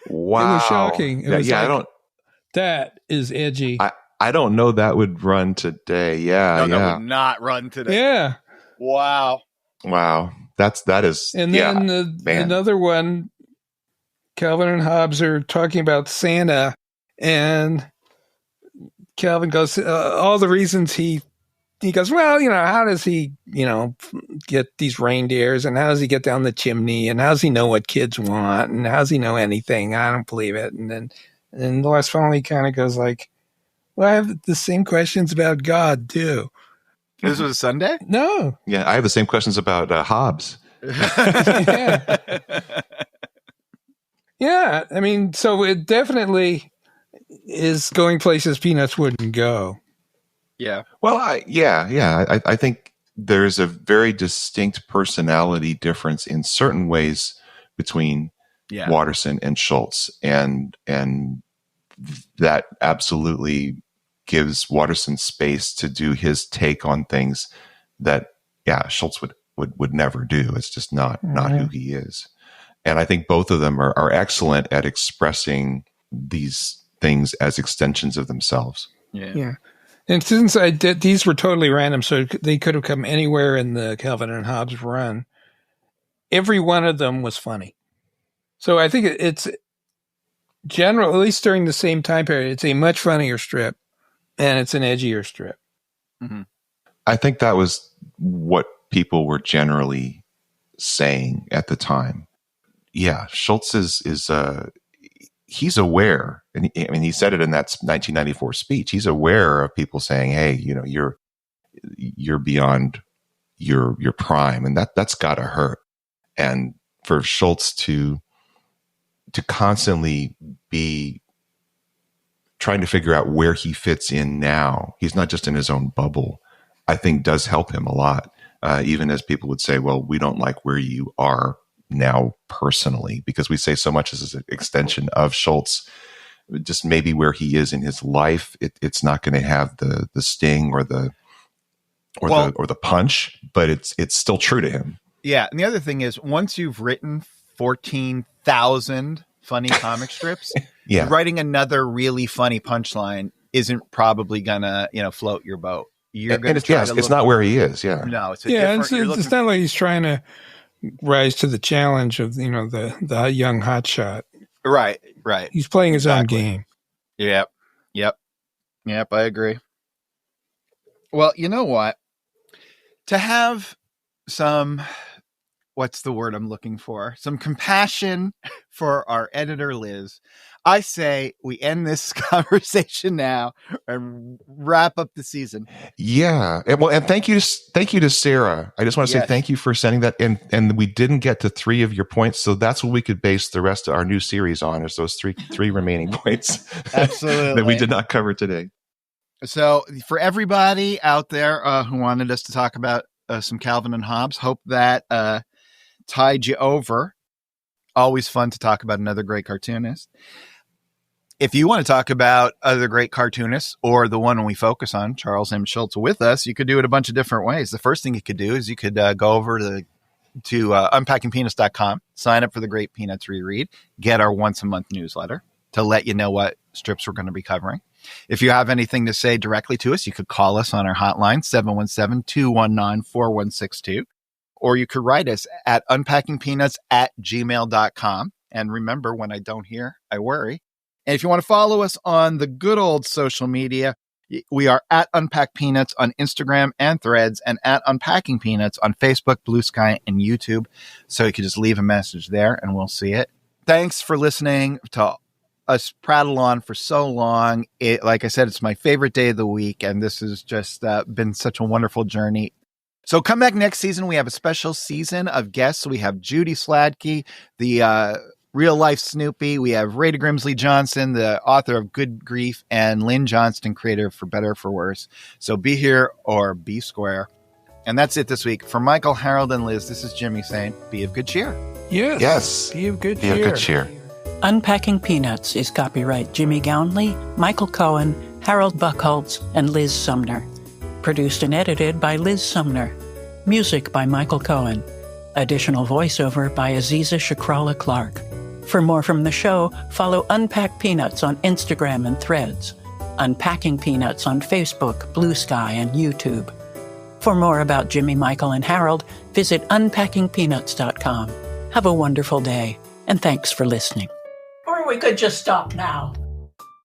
Wow. It was shocking. It was I don't. That is edgy. I don't know that would run today. Yeah, that would not run today. Yeah. Wow. That is. And then another one, Calvin and Hobbes are talking about Santa, and Calvin goes, all the reasons he goes, well, how does he, get these reindeers, and how does he get down the chimney, and how does he know what kids want, and how does he know anything? I don't believe it. And then the last finally kind of goes like, well, I have the same questions about God too. This was Sunday? No. Yeah, I have the same questions about Hobbes. Yeah. Yeah, I mean, so it definitely is going places Peanuts wouldn't go. Yeah. Well, I think there's a very distinct personality difference in certain ways between Watterson and Schulz, and that absolutely gives Watterson space to do his take on things that Schulz would never do. It's just not who he is. And I think both of them are excellent at expressing these things as extensions of themselves. Yeah. And since these were totally random, so they could have come anywhere in the Calvin and Hobbes run, every one of them was funny. So I think it's general, at least during the same time period, it's a much funnier strip, and it's an edgier strip. Mm-hmm. I think that was what people were generally saying at the time. Yeah, Schulz is he's aware, and he said it in that 1994 speech. He's aware of people saying, "Hey, you're beyond your prime," and that's got to hurt. And for Schulz to constantly be trying to figure out where he fits in now, he's not just in his own bubble, I think does help him a lot. Even as people would say, well, we don't like where you are now personally, because we say so much as an extension of Schulz, just maybe where he is in his life, it's not going to have the sting or the punch, but it's still true to him. Yeah. And the other thing is, once you've written 14,000 funny comic strips, writing another really funny punchline isn't probably gonna, float your boat. You're going to it's not where he is. Yeah. No, it's it's not like he's trying to rise to the challenge of, the young hotshot. Right. He's playing his own game. Yep. I agree. Well, you know what? To have some, what's the word I'm looking for? Some compassion for our editor, Liz. I say we end this conversation now and wrap up the season. Yeah. And thank you to Sarah. I just want to say thank you for sending that. And we didn't get to 3 of your points. So that's what we could base the rest of our new series on, is those three remaining points. Absolutely. that we did not cover today. So for everybody out there who wanted us to talk about some Calvin and Hobbes, hope that tide you over. Always fun to talk about another great cartoonist. If you want to talk about other great cartoonists or the one we focus on, Charles M. Schulz, with us, you could do it a bunch of different ways. The first thing you could do is you could go over to unpackingpeanuts.com, sign up for the Great Peanuts Reread, get our once-a-month newsletter to let you know what strips we're going to be covering. If you have anything to say directly to us, you could call us on our hotline, 717-219-4162, or you could write us at unpackingpeanuts@gmail.com. And remember, when I don't hear, I worry. And if you want to follow us on the good old social media, we are at Unpack Peanuts on Instagram and Threads, and at Unpacking Peanuts on Facebook, Blue Sky, and YouTube. So you can just leave a message there and we'll see it. Thanks for listening to us prattle on for so long. Like I said, it's my favorite day of the week, and this has just been such a wonderful journey. So come back next season. We have a special season of guests. We have Judy Sladkey, the real life Snoopy. We have Rada Grimsley Johnson, the author of Good Grief, and Lynn Johnston, creator of For Better or For Worse. So be here or be square. And that's it this week. For Michael, Harold, and Liz, this is Jimmy saying, be of good cheer. Yes. Be of good cheer. Be of good cheer. Unpacking Peanuts is copyright Jimmy Gownley, Michael Cohen, Harold Buchholz, and Liz Sumner. Produced and edited by Liz Sumner. Music by Michael Cohen. Additional voiceover by Aziza Shakrala Clark. For more from the show, follow Unpack Peanuts on Instagram and Threads. Unpacking Peanuts on Facebook, Blue Sky, and YouTube. For more about Jimmy, Michael, and Harold, visit unpackingpeanuts.com. Have a wonderful day, and thanks for listening. Or we could just stop now.